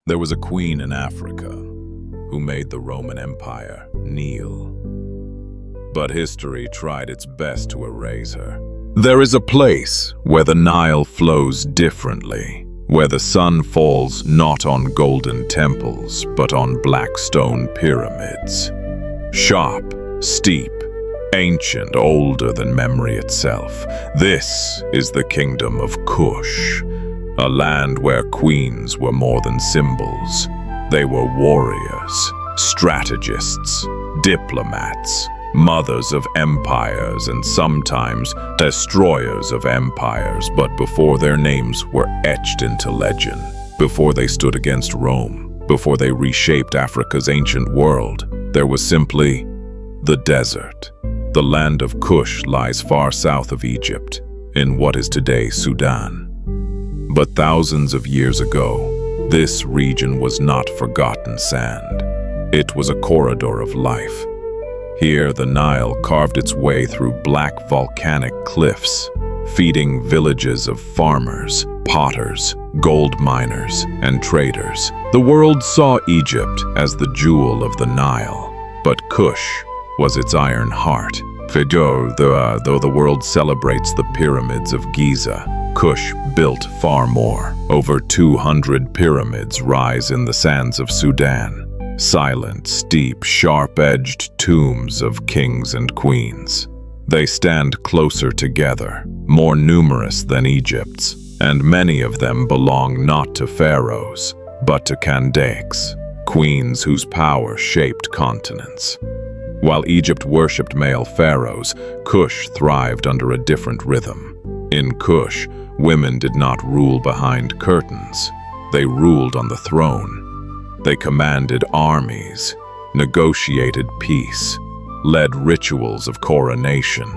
There was a queen in Africa who made the Roman Empire kneel. But history tried its best to erase her. There is a place where the Nile flows differently, where the sun falls not on golden temples, but on black stone pyramids. Sharp, steep, ancient, older than memory itself. This is the Kingdom of Kush, a land where queens were more than symbols. They were warriors, strategists, diplomats, mothers of empires, and sometimes destroyers of empires. But before their names were etched into legend, before they stood against Rome, before they reshaped Africa's ancient world, there was simply the desert. The land of Kush lies far south of Egypt, in what is today Sudan. But thousands of years ago, this region was not forgotten sand. It was a corridor of life. Here, the Nile carved its way through black volcanic cliffs, feeding villages of farmers, potters, gold miners, and traders. The world saw Egypt as the jewel of the Nile, but Kush was its iron heart. Though the world celebrates the pyramids of Giza, Kush built far more. Over 200 pyramids rise in the sands of Sudan. Silent, steep, sharp-edged tombs of kings and queens. They stand closer together, more numerous than Egypt's, and many of them belong not to pharaohs, but to Kandaks, queens whose power shaped continents. While Egypt worshipped male pharaohs, Kush thrived under a different rhythm. In Kush, women did not rule behind curtains. They ruled on the throne. They commanded armies, negotiated peace, led rituals of coronation,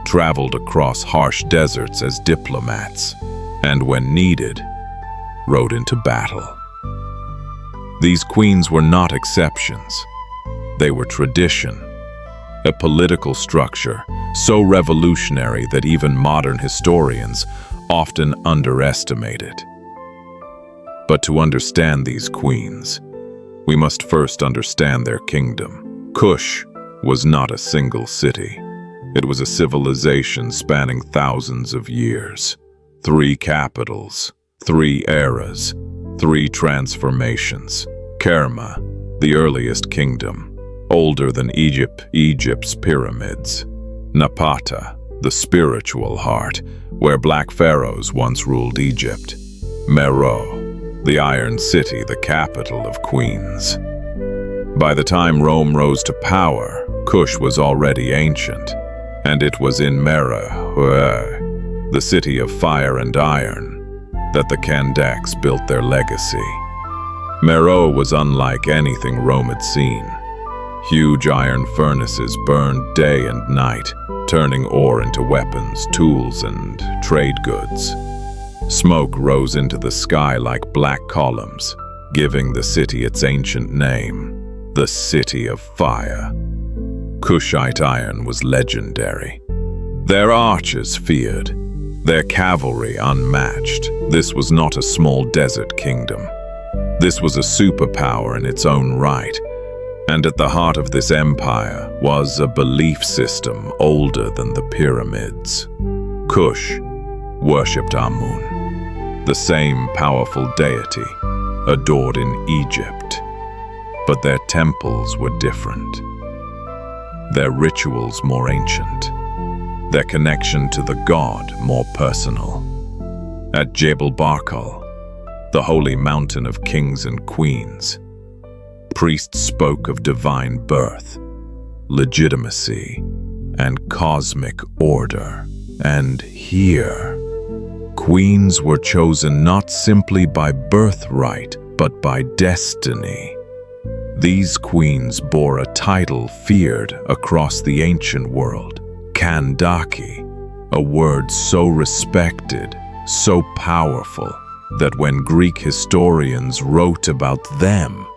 traveled across harsh deserts as diplomats, and when needed, rode into battle. These queens were not exceptions. They were tradition, a political structure so revolutionary that even modern historians often underestimate it. But to understand these queens, we must first understand their kingdom. Kush was not a single city. It was a civilization spanning thousands of years. 3 capitals, 3 eras, 3 transformations. Kerma, the earliest kingdom, older than Egypt's pyramids. Napata, the spiritual heart, where black pharaohs once ruled Egypt. Meroe, the Iron City, the capital of queens. By the time Rome rose to power, Kush was already ancient, and it was in Meroe, the city of fire and iron, that the Kandaks built their legacy. Meroe was unlike anything Rome had seen. Huge iron furnaces burned day and night, turning ore into weapons, tools, and trade goods. Smoke rose into the sky like black columns, giving the city its ancient name, the City of Fire. Kushite iron was legendary. Their archers feared, their cavalry unmatched. This was not a small desert kingdom. This was a superpower in its own right. And at the heart of this empire was a belief system older than the pyramids. Kush worshipped Amun, the same powerful deity adored in Egypt. But their temples were different. Their rituals more ancient. Their connection to the god more personal. At Jebel Barkal, the holy mountain of kings and queens, priests spoke of divine birth, legitimacy, and cosmic order. And here, queens were chosen not simply by birthright, but by destiny. These queens bore a title feared across the ancient world, Kandaki, a word so respected, so powerful, that when Greek historians wrote about them,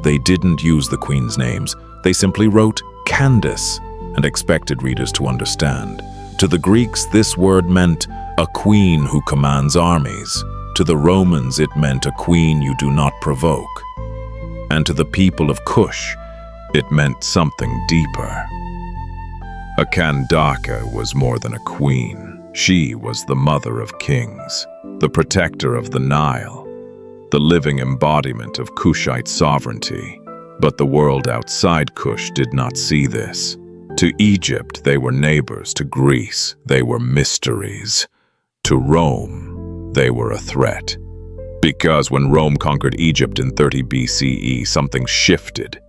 they didn't use the queen's names. They simply wrote Candace and expected readers to understand. To the Greeks, this word meant a queen who commands armies. To To the Romans, it meant a queen you do not provoke. And to the people of Kush, it meant something deeper. A Kandake was more than a queen. She was the mother of kings, the protector of the Nile, the living embodiment of Kushite sovereignty. But the world outside Kush did not see this. To Egypt, they were neighbors. To Greece, they were mysteries. To Rome, they were a threat. Because when Rome conquered Egypt in 30 BCE, something shifted.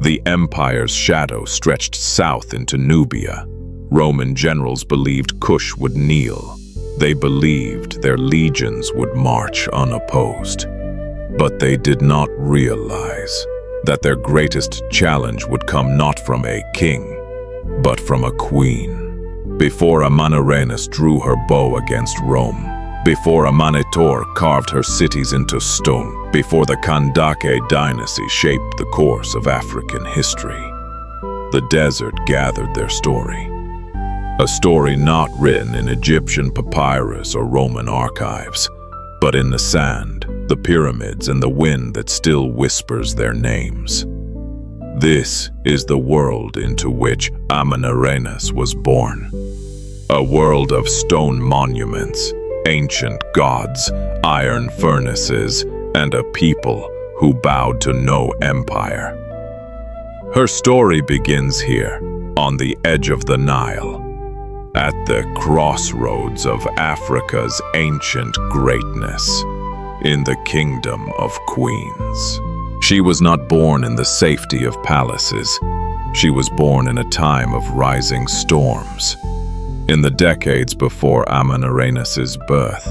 The empire's shadow stretched south into Nubia. Roman generals believed Kush would kneel. They believed their legions would march unopposed. But they did not realize that their greatest challenge would come not from a king, but from a queen. Before Amanirenas drew her bow against Rome, before Amanitor carved her cities into stone, before the Kandake dynasty shaped the course of African history, the desert gathered their story. A story not written in Egyptian papyrus or Roman archives, but in the sand, the pyramids, and the wind that still whispers their names. This is the world into which Amanirenas was born. A world of stone monuments, ancient gods, iron furnaces, and a people who bowed to no empire. Her story begins here, on the edge of the Nile, at the crossroads of Africa's ancient greatness, in the Kingdom of Queens. She was not born in the safety of palaces. She was born in a time of rising storms. In the decades before Amanirenas' birth,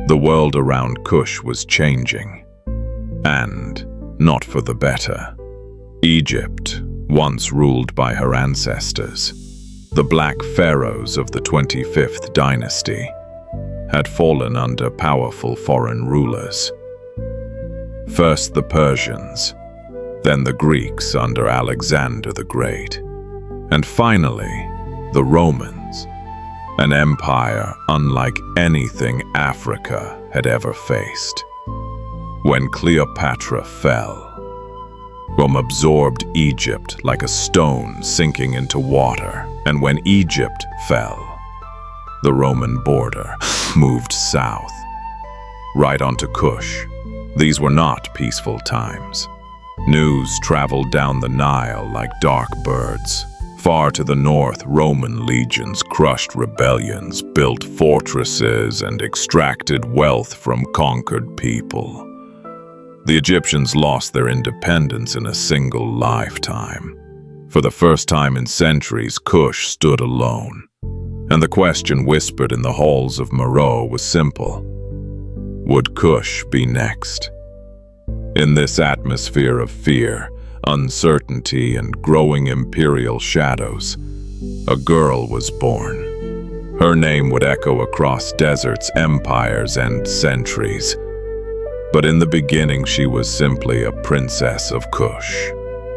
the world around Kush was changing, and not for the better. Egypt, once ruled by her ancestors, the Black Pharaohs of the 25th dynasty, had fallen under powerful foreign rulers. First the Persians, then the Greeks under Alexander the Great, and finally the Romans, an empire unlike anything Africa had ever faced. When Cleopatra fell, Rome absorbed Egypt like a stone sinking into water, and when Egypt fell, the Roman border moved south, right onto Kush. These were not peaceful times. News traveled down the Nile like dark birds. Far to the north, Roman legions crushed rebellions, built fortresses, and extracted wealth from conquered people. The Egyptians lost their independence in a single lifetime. For the first time in centuries, Kush stood alone. And the question whispered in the halls of Meroe was simple. Would Kush be next? In this atmosphere of fear, uncertainty, and growing imperial shadows, a girl was born. Her name would echo across deserts, empires, and centuries. But in the beginning, she was simply a princess of Kush,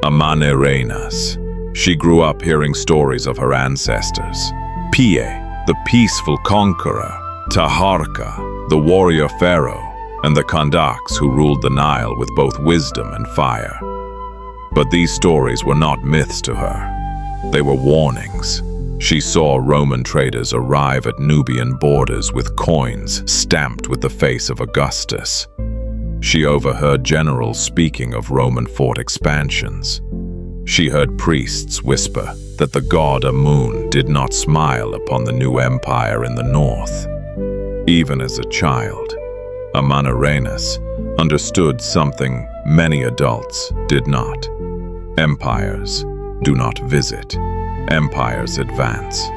Amanirenas. She grew up hearing stories of her ancestors. Pie, the peaceful conqueror, Taharka, the warrior pharaoh, and the Kandaks who ruled the Nile with both wisdom and fire. But these stories were not myths to her. They were warnings. She saw Roman traders arrive at Nubian borders with coins stamped with the face of Augustus. She overheard generals speaking of Roman fort expansions. She heard priests whisper that the god Amun did not smile upon the new empire in the north. Even as a child, Amanirenas understood something many adults did not. Empires do not visit. Empires advance.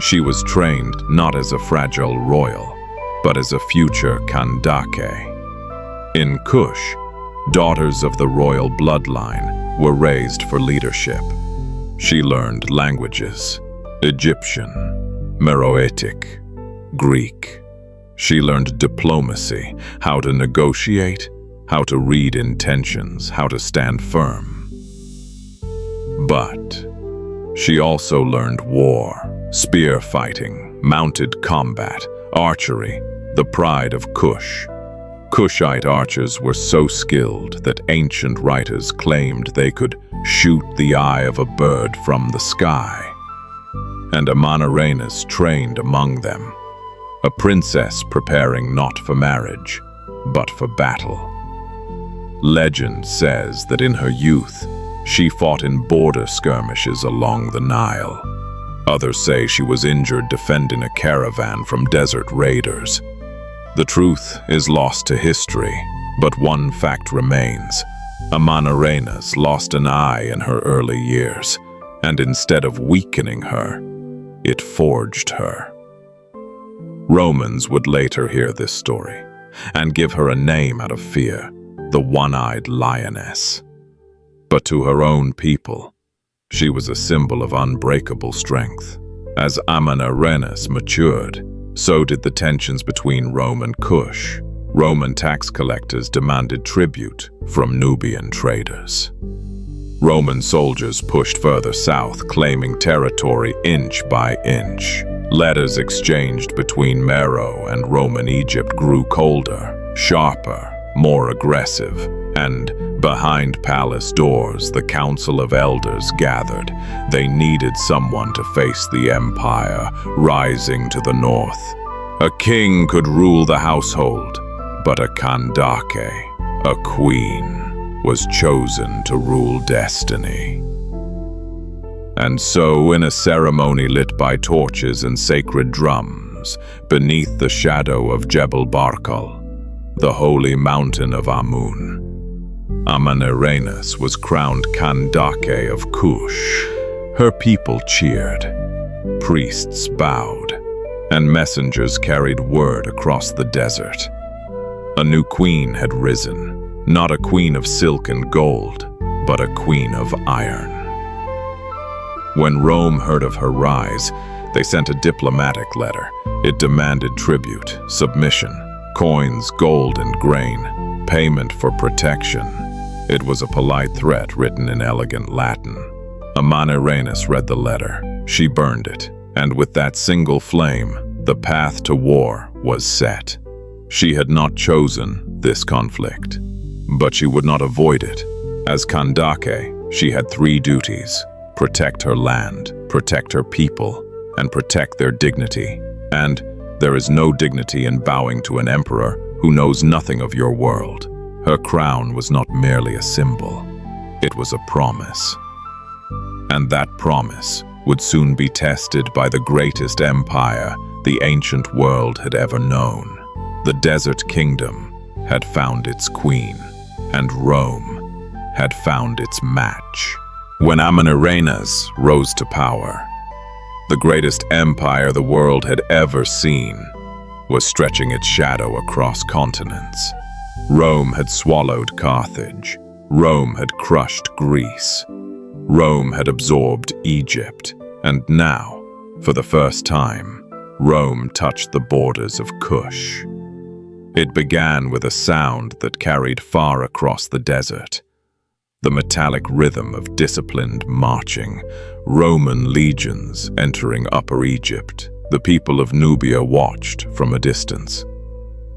She was trained not as a fragile royal, but as a future Kandake. In Kush, daughters of the royal bloodline were raised for leadership. She learned languages: Egyptian, Meroitic, Greek. She learned diplomacy, how to negotiate, how to read intentions, how to stand firm. But she also learned war, spear fighting, mounted combat, archery, the pride of Kush. Kushite archers were so skilled that ancient writers claimed they could shoot the eye of a bird from the sky. And Amanirenas trained among them, a princess preparing not for marriage, but for battle. Legend says that in her youth, she fought in border skirmishes along the Nile. Others say she was injured defending a caravan from desert raiders. The truth is lost to history, but one fact remains. Amanirenas lost an eye in her early years, and instead of weakening her, it forged her. Romans would later hear this story and give her a name out of fear, the one-eyed lioness. But to her own people, she was a symbol of unbreakable strength. As Amanirenas matured, so did the tensions between Rome and Kush. Roman tax collectors demanded tribute from Nubian traders. Roman soldiers pushed further south, claiming territory inch by inch. Letters exchanged between Meroe and Roman Egypt grew colder, sharper, more aggressive, and behind palace doors, the Council of Elders gathered. They needed someone to face the empire rising to the north. A king could rule the household, but a Kandake, a queen, was chosen to rule destiny. And so, in a ceremony lit by torches and sacred drums, beneath the shadow of Jebel Barkal, the holy mountain of Amun, Amanirenas was crowned Kandake of Kush. Her people cheered, priests bowed, and messengers carried word across the desert. A new queen had risen, not a queen of silk and gold, but a queen of iron. When Rome heard of her rise, they sent a diplomatic letter. It demanded tribute, submission, coins, gold, and grain, payment for protection. It was a polite threat written in elegant Latin. Amanirenas read the letter. She burned it, and with that single flame, the path to war was set. She had not chosen this conflict, but she would not avoid it. As Kandake, she had three duties: protect her land, protect her people, and protect their dignity. And there is no dignity in bowing to an emperor who knows nothing of your world. Her crown was not merely a symbol, it was a promise. And that promise would soon be tested by the greatest empire the ancient world had ever known. The desert kingdom had found its queen, and Rome had found its match. When Amanirenas rose to power, the greatest empire the world had ever seen was stretching its shadow across continents. Rome had swallowed Carthage. Rome had crushed Greece. Rome had absorbed Egypt. And now, for the first time, Rome touched the borders of Kush. It began with a sound that carried far across the desert. The metallic rhythm of disciplined marching, Roman legions entering Upper Egypt. The people of Nubia watched from a distance.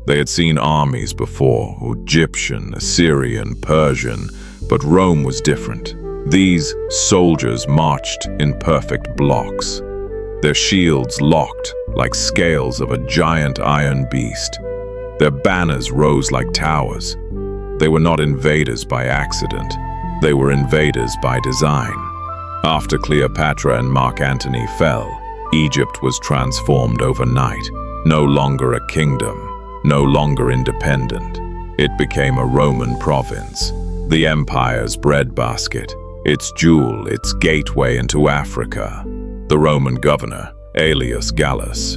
They had seen armies before, Egyptian, Assyrian, Persian, but Rome was different. These soldiers marched in perfect blocks, their shields locked like scales of a giant iron beast. Their banners rose like towers. They were not invaders by accident. They were invaders by design. After Cleopatra and Mark Antony fell, Egypt was transformed overnight. No longer a kingdom, no longer independent. It became a Roman province, the empire's breadbasket, its jewel, its gateway into Africa. The Roman governor, Aelius Gallus,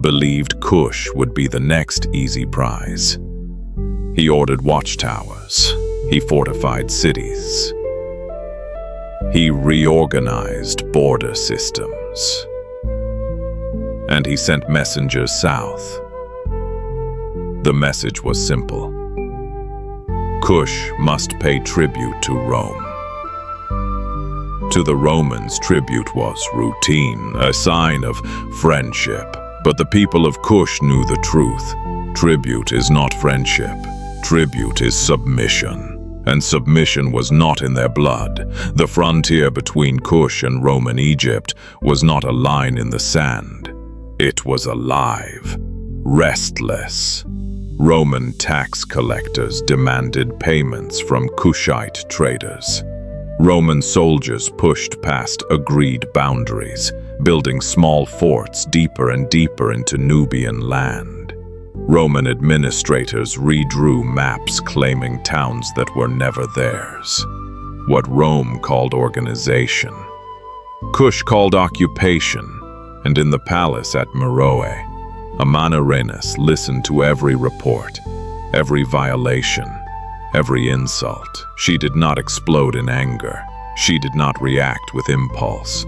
believed Kush would be the next easy prize. He ordered watchtowers. He fortified cities. He reorganized border systems. And he sent messengers south. The message was simple. Kush must pay tribute to Rome. To the Romans, tribute was routine, a sign of friendship. But the people of Kush knew the truth. Tribute is not friendship. Tribute is submission. And submission was not in their blood. The frontier between Kush and Roman Egypt was not a line in the sand. It was alive, restless. Roman tax collectors demanded payments from Kushite traders. Roman soldiers pushed past agreed boundaries, building small forts deeper and deeper into Nubian land. Roman administrators redrew maps claiming towns that were never theirs. What Rome called organization, Kush called occupation, and in the palace at Meroe, Amanirenas listened to every report, every violation, every insult. She did not explode in anger. She did not react with impulse.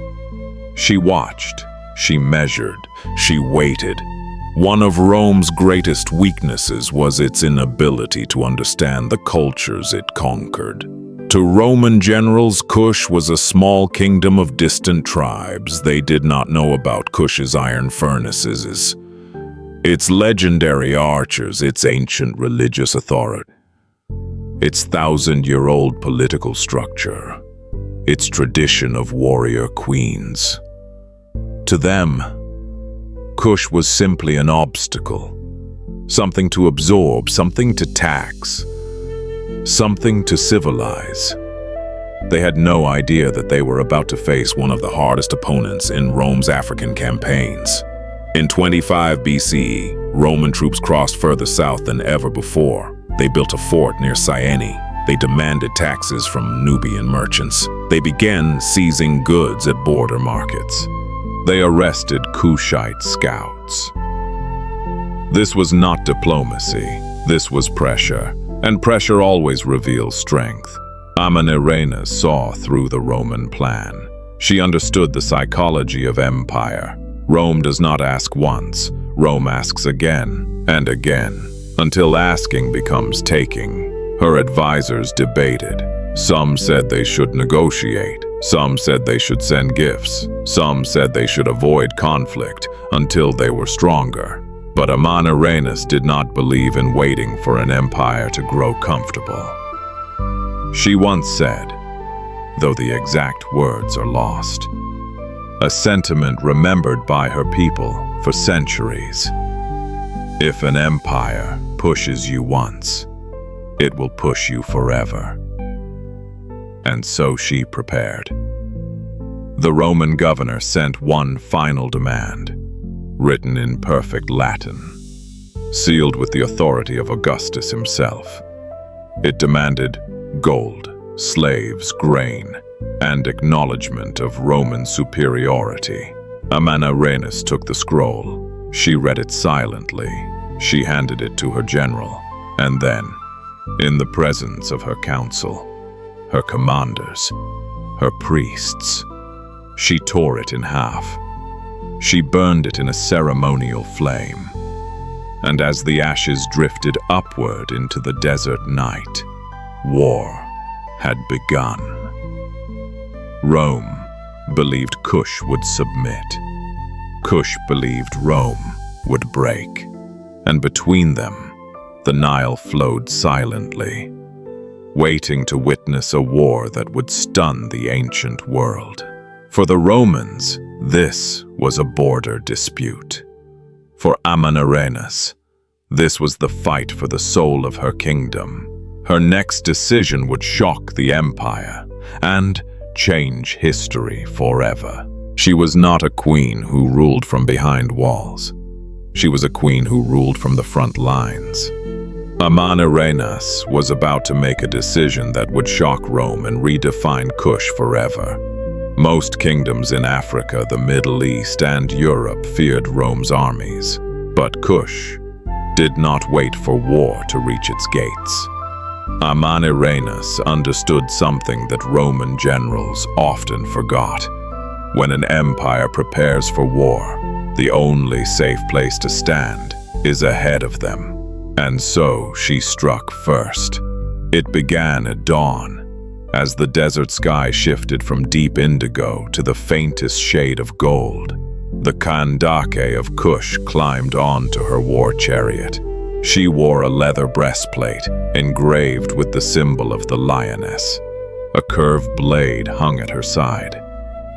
She watched, she measured, she waited. One of Rome's greatest weaknesses was its inability to understand the cultures it conquered. To Roman generals, Kush was a small kingdom of distant tribes. They did not know about Kush's iron furnaces, its legendary archers, its ancient religious authority, its thousand-year-old political structure, its tradition of warrior queens. To them, Kush was simply an obstacle, something to absorb, something to tax, something to civilize. They had no idea that they were about to face one of the hardest opponents in Rome's African campaigns. In 25 BCE, Roman troops crossed further south than ever before. They built a fort near Syene. They demanded taxes from Nubian merchants. They began seizing goods at border markets. They arrested Kushite scouts. This was not diplomacy, this was pressure, and pressure always reveals strength. Amanirenas saw through the Roman plan. She understood the psychology of empire. Rome does not ask once, Rome asks again and again, until asking becomes taking. Her advisors debated. Some said they should negotiate. Some said they should send gifts. Some said they should avoid conflict until they were stronger. But Amanirenas did not believe in waiting for an empire to grow comfortable. She once said, though the exact words are lost, a sentiment remembered by her people for centuries: if an empire pushes you once, it will push you forever. And so she prepared. The Roman governor sent one final demand, written in perfect Latin, sealed with the authority of Augustus himself. It demanded gold, slaves, grain, and acknowledgement of Roman superiority. Amanirenas took the scroll. She read it silently. She handed it to her general, and then, in the presence of her council, her commanders, her priests, she tore it in half. She burned it in a ceremonial flame. And as the ashes drifted upward into the desert night, war had begun. Rome believed Kush would submit. Kush believed Rome would break. And between them, the Nile flowed silently, waiting to witness a war that would stun the ancient world. For the Romans, this was a border dispute. For Amanirenas, this was the fight for the soul of her kingdom. Her next decision would shock the empire and change history forever. She was not a queen who ruled from behind walls. She was a queen who ruled from the front lines. Amanirenas was about to make a decision that would shock Rome and redefine Kush forever. Most kingdoms in Africa, the Middle East, and Europe feared Rome's armies. But Kush did not wait for war to reach its gates. Amanirenas understood something that Roman generals often forgot. When an empire prepares for war, the only safe place to stand is ahead of them. And so she struck first. It began at dawn, as the desert sky shifted from deep indigo to the faintest shade of gold. The Kandake of Kush climbed onto her war chariot. She wore a leather breastplate engraved with the symbol of the lioness. A curved blade hung at her side.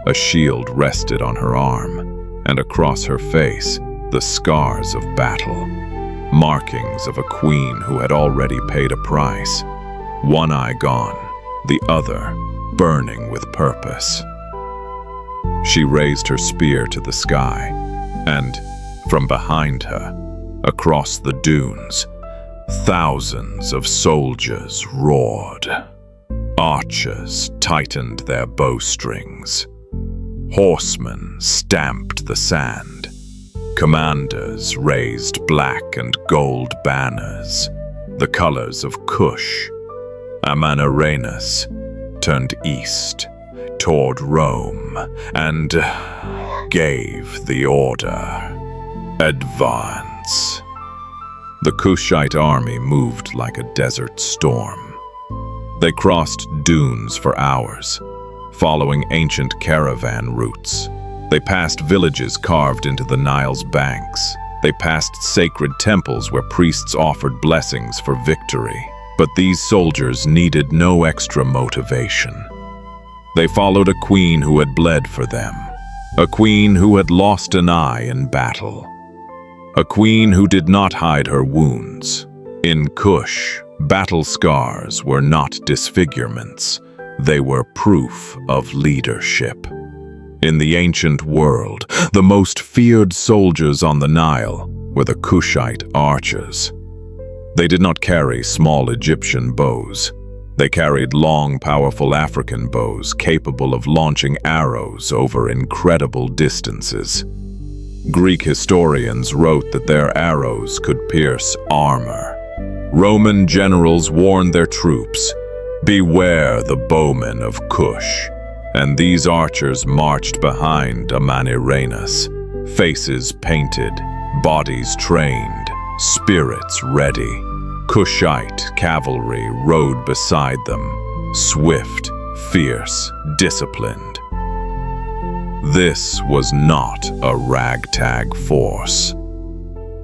A shield rested on her arm, and across her face, the scars of battle, markings of a queen who had already paid a price. One eye gone, the other burning with purpose. She raised her spear to the sky, and from behind her, across the dunes, thousands of soldiers roared. Archers tightened their bowstrings. Horsemen stamped the sand. Commanders raised black and gold banners, the colors of Kush. Amanarainus turned east, toward Rome, and gave the order: advance. The Kushite army moved like a desert storm. They crossed dunes for hours, following ancient caravan routes. They passed villages carved into the Nile's banks. They passed sacred temples where priests offered blessings for victory. But these soldiers needed no extra motivation. They followed a queen who had bled for them, a queen who had lost an eye in battle, a queen who did not hide her wounds. In Kush, battle scars were not disfigurements. They were proof of leadership. In the ancient world, the most feared soldiers on the Nile were the Kushite archers. They did not carry small Egyptian bows. They carried long, powerful African bows capable of launching arrows over incredible distances. Greek historians wrote that their arrows could pierce armor. Roman generals warned their troops, "Beware the bowmen of Kush." And these archers marched behind Amanarainus, faces painted, bodies trained, spirits ready. Kushite cavalry rode beside them, swift, fierce, disciplined. This was not a ragtag force.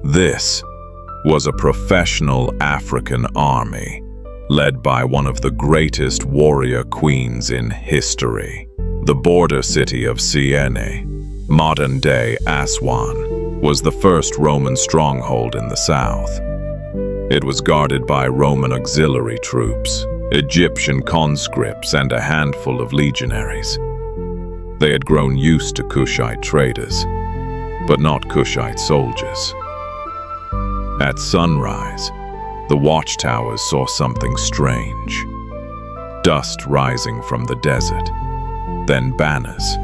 This was a professional African army, led by one of the greatest warrior queens in history. The border city of Siene, modern-day Aswan, was the first Roman stronghold in the south. It was guarded by Roman auxiliary troops, Egyptian conscripts, and a handful of legionaries. They had grown used to Kushite traders, but not Kushite soldiers. At sunrise, the watchtowers saw something strange. Dust rising from the desert, then banners,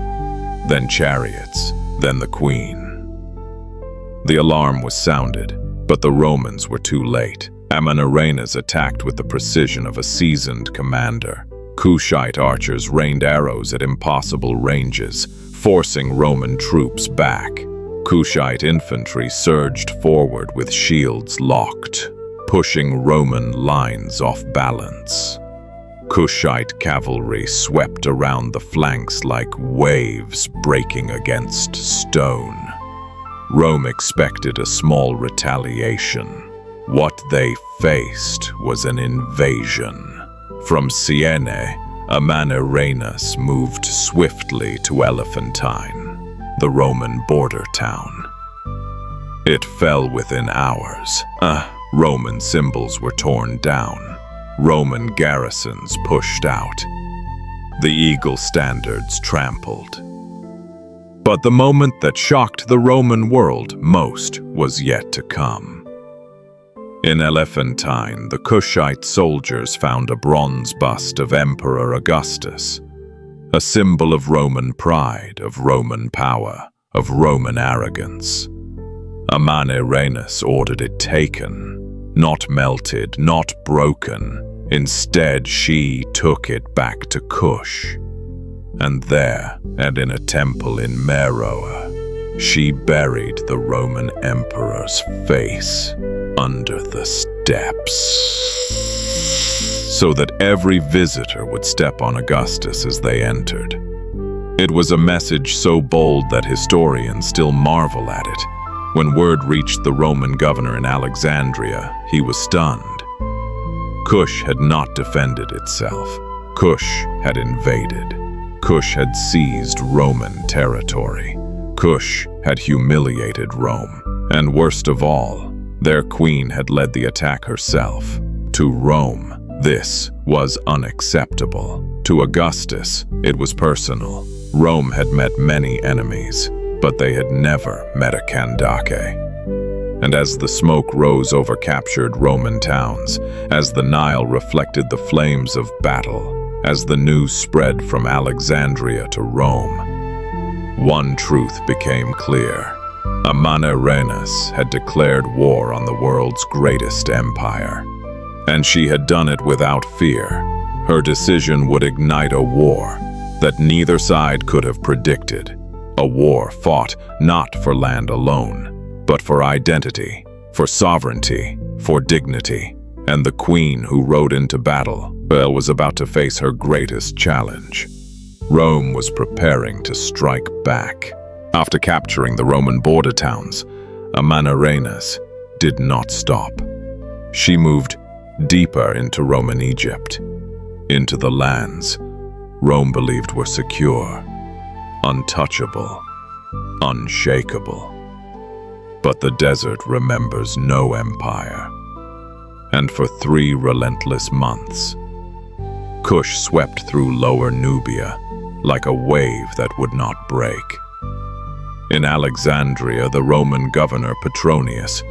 then chariots, then the queen. The alarm was sounded, but the Romans were too late. Amanarainus attacked with the precision of a seasoned commander. Kushite archers rained arrows at impossible ranges, forcing Roman troops back. Kushite infantry surged forward with shields locked, pushing Roman lines off balance. Kushite cavalry swept around the flanks like waves breaking against stone. Rome expected a small retaliation. What they faced was an invasion. From Siene, Amanarainus moved swiftly to Elephantine, the Roman border town. It fell within hours. Roman symbols were torn down. Roman garrisons pushed out. The eagle standards trampled. But the moment that shocked the Roman world most was yet to come. In Elephantine, the Kushite soldiers found a bronze bust of Emperor Augustus, a symbol of Roman pride, of Roman power, of Roman arrogance. Amanarainus ordered it taken, not melted, not broken. Instead, she took it back to Kush. And there, and in a temple in Meroe, she buried the Roman emperor's face under the steps, so that every visitor would step on Augustus as they entered. It was a message so bold that historians still marvel at it. When word reached the Roman governor in Alexandria, he was stunned. Kush had not defended itself. Kush had invaded. Kush had seized Roman territory. Kush had humiliated Rome. And worst of all, their queen had led the attack herself. To Rome, this was unacceptable. To Augustus, it was personal. Rome had met many enemies, but they had never met a Kandake. And as the smoke rose over captured Roman towns, as the Nile reflected the flames of battle, as the news spread from Alexandria to Rome, one truth became clear. Amanirenas had declared war on the world's greatest empire. And she had done it without fear. Her decision would ignite a war that neither side could have predicted. A war fought not for land alone, but for identity, for sovereignty, for dignity. And the queen who rode into battle was about to face her greatest challenge. Rome was preparing to strike back. After capturing the Roman border towns, Amanirenas did not stop. She moved deeper into Roman Egypt, into the lands Rome believed were secure, untouchable, unshakable. But the desert remembers no empire. And for 3 relentless months, Kush swept through Lower Nubia like a wave that would not break. In Alexandria, the Roman governor Petronius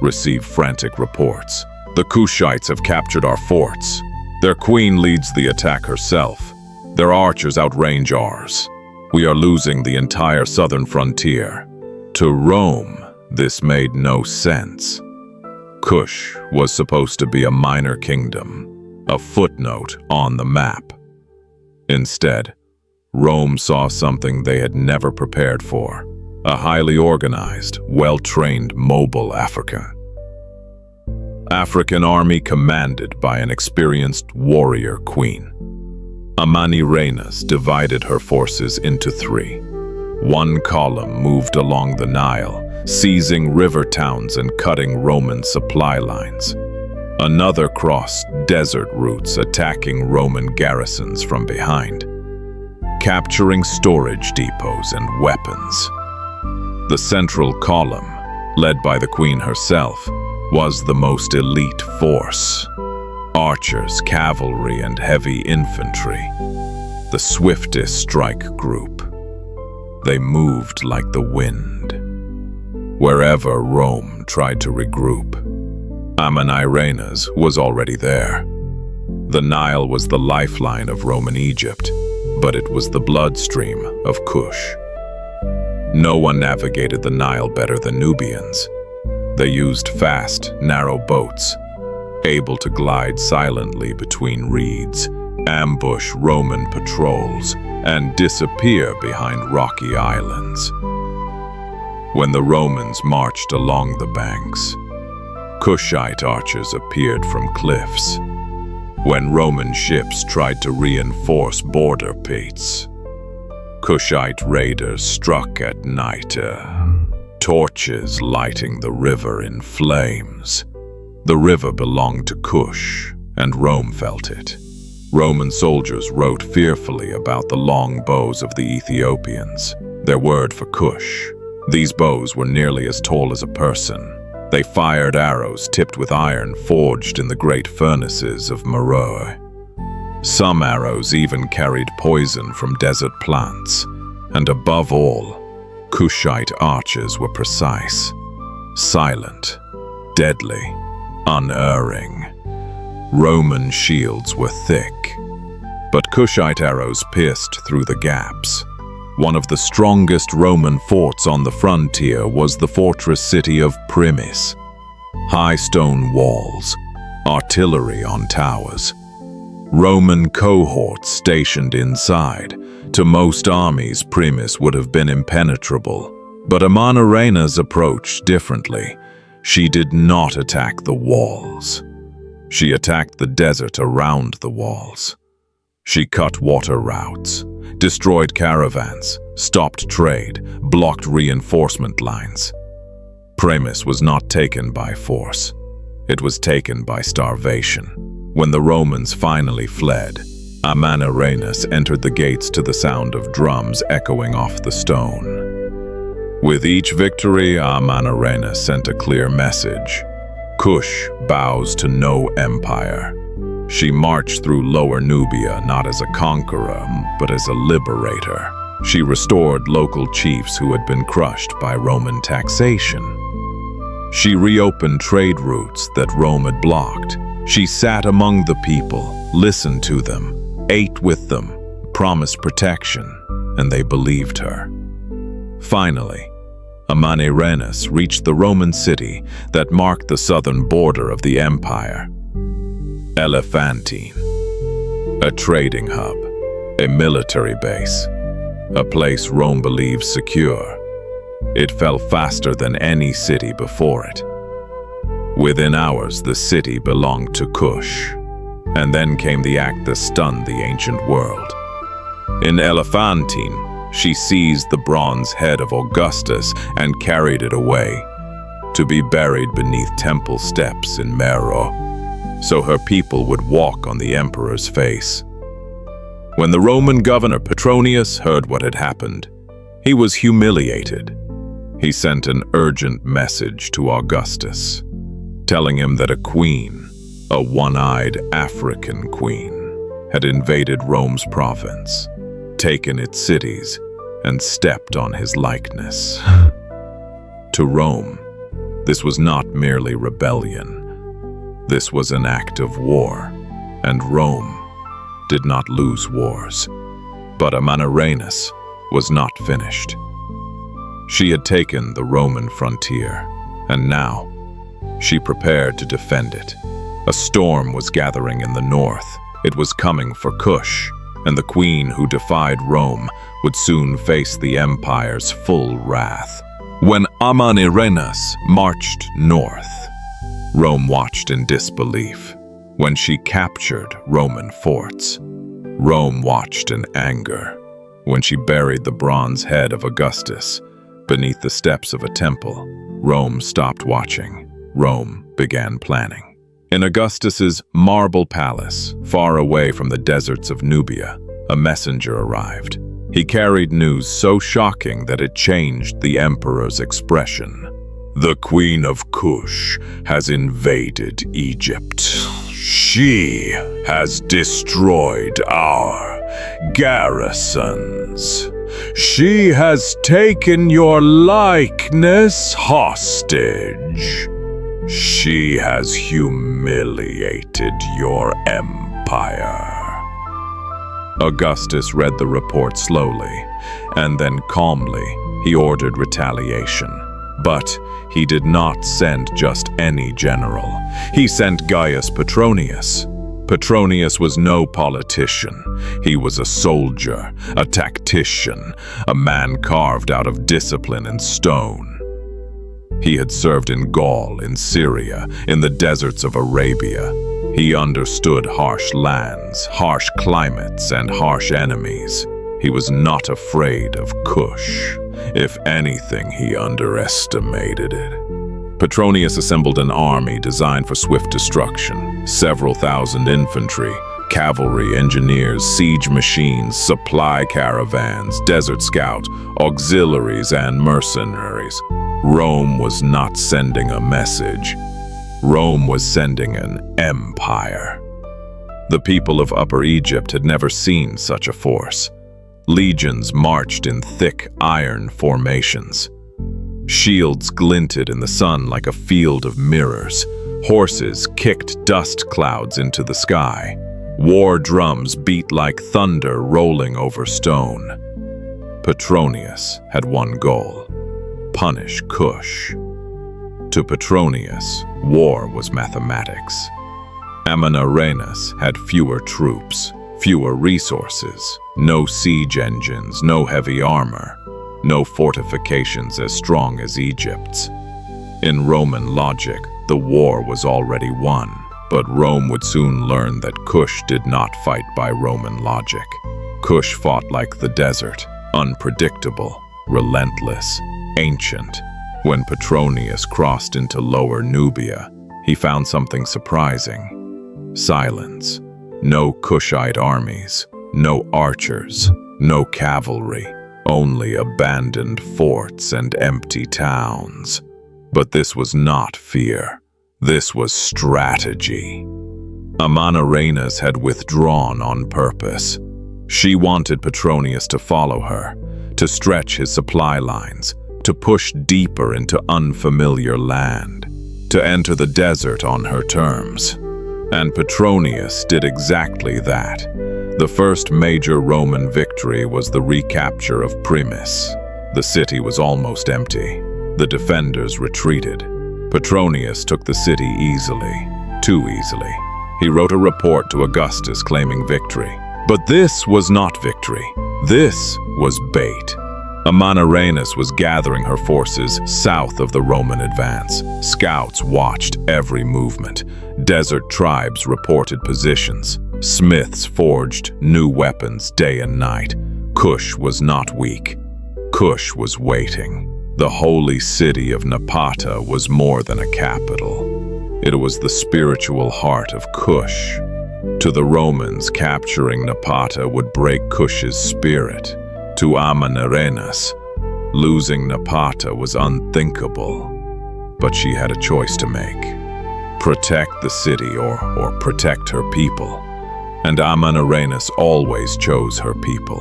received frantic reports. The Kushites have captured our forts. Their queen leads the attack herself. Their archers outrange ours. We are losing the entire southern frontier. To Rome, this made no sense. Kush was supposed to be a minor kingdom, a footnote on the map. Instead, Rome saw something they had never prepared for: a highly organized, well-trained, mobile African army commanded by an experienced warrior queen. Amanirenas divided her forces into 3. One column moved along the Nile, seizing river towns and cutting Roman supply lines. Another crossed desert routes, attacking Roman garrisons from behind, capturing storage depots and weapons. The central column, led by the queen herself, was the most elite force. Archers, cavalry, and heavy infantry. The swiftest strike group. They moved like the wind. Wherever Rome tried to regroup, Amanirenas was already there. The Nile was the lifeline of Roman Egypt, but it was the bloodstream of Kush. No one navigated the Nile better than Nubians. They used fast, narrow boats, able to glide silently between reeds, ambush Roman patrols, and disappear behind rocky islands. When the Romans marched along the banks, Kushite archers appeared from cliffs. When Roman ships tried to reinforce border posts, Kushite raiders struck at night, torches lighting the river in flames. The river belonged to Kush, and Rome felt it. Roman soldiers wrote fearfully about the long bows of the Ethiopians, their word for Kush. These bows were nearly as tall as a person. They fired arrows tipped with iron forged in the great furnaces of Meroe. Some arrows even carried poison from desert plants, and above all, Kushite archers were precise, silent, deadly, unerring. Roman shields were thick, but Kushite arrows pierced through the gaps. One of the strongest Roman forts on the frontier was the fortress city of Primis. High stone walls, artillery on towers, Roman cohorts stationed inside. To most armies, Primis would have been impenetrable. But Amanirenas approached differently. She did not attack the walls. She attacked the desert around the walls. She cut water routes, destroyed caravans, stopped trade, blocked reinforcement lines. Premise was not taken by force. It was taken by starvation. When the Romans finally fled, Amanirenas entered the gates to the sound of drums echoing off the stone. With each victory, Amanirenas sent a clear message. Kush bows to no empire. She marched through Lower Nubia not as a conqueror, but as a liberator. She restored local chiefs who had been crushed by Roman taxation. She reopened trade routes that Rome had blocked. She sat among the people, listened to them, ate with them, promised protection, and they believed her. Finally, Amanirenas reached the Roman city that marked the southern border of the empire. Elephantine, a trading hub, a military base, a place Rome believed secure. It fell faster than any city before it. Within hours, the city belonged to Kush. And then came the act that stunned the ancient world. In Elephantine, she seized the bronze head of Augustus and carried it away, to be buried beneath temple steps in Mero, so her people would walk on the emperor's face. When the Roman governor Petronius heard what had happened, he was humiliated. He sent an urgent message to Augustus, telling him that a queen, a one-eyed African queen, had invaded Rome's province, taken its cities, and stepped on his likeness. To Rome, this was not merely rebellion. This was an act of war, and Rome did not lose wars. But Amanirenas was not finished. She had taken the Roman frontier, and now she prepared to defend it. A storm was gathering in the north. It was coming for Kush, and the queen who defied Rome would soon face the empire's full wrath. When Amanirenas marched north, Rome watched in disbelief. When she captured Roman forts, Rome watched in anger. When she buried the bronze head of Augustus beneath the steps of a temple, Rome stopped watching. Rome began planning. In Augustus's marble palace, far away from the deserts of Nubia, a messenger arrived. He carried news so shocking that it changed the emperor's expression. The Queen of Kush has invaded Egypt. She has destroyed our garrisons. She has taken your likeness hostage. She has humiliated your empire. Augustus read the report slowly, and then calmly he ordered retaliation. But he did not send just any general. He sent Gaius Petronius. Petronius was no politician. He was a soldier, a tactician, a man carved out of discipline and stone. He had served in Gaul, in Syria, in the deserts of Arabia. He understood harsh lands, harsh climates, and harsh enemies. He was not afraid of Kush. If anything, he underestimated it. Petronius assembled an army designed for swift destruction. Several thousand infantry, cavalry, engineers, siege machines, supply caravans, desert scouts, auxiliaries, and mercenaries. Rome was not sending a message. Rome was sending an empire. The people of Upper Egypt had never seen such a force. Legions marched in thick iron formations. Shields glinted in the sun like a field of mirrors. Horses kicked dust clouds into the sky. War drums beat like thunder rolling over stone. Petronius had one goal: punish Kush. To Petronius, war was mathematics. Amanirenas had fewer troops, fewer resources, no siege engines, no heavy armor, no fortifications as strong as Egypt's. In Roman logic, the war was already won, but Rome would soon learn that Kush did not fight by Roman logic. Kush fought like the desert, unpredictable, relentless, ancient. When Petronius crossed into Lower Nubia, he found something surprising. Silence. No Kushite armies, no archers, no cavalry, only abandoned forts and empty towns. But this was not fear. This was strategy. Amanarainus had withdrawn on purpose. She wanted Petronius to follow her, to stretch his supply lines, to push deeper into unfamiliar land, to enter the desert on her terms. And Petronius did exactly that. The first major Roman victory was the recapture of Primis. The city was almost empty. The defenders retreated. Petronius took the city easily, too easily. He wrote a report to Augustus claiming victory. But this was not victory. This was bait. Amanarainus was gathering her forces south of the Roman advance. Scouts watched every movement. Desert tribes reported positions. Smiths forged new weapons day and night. Kush was not weak. Kush was waiting. The holy city of Napata was more than a capital. It was the spiritual heart of Kush. To the Romans, capturing Napata would break Kush's spirit. To Amanarainus, losing Napata was unthinkable. But she had a choice to make. Protect the city or protect her people. And Amanarainus always chose her people.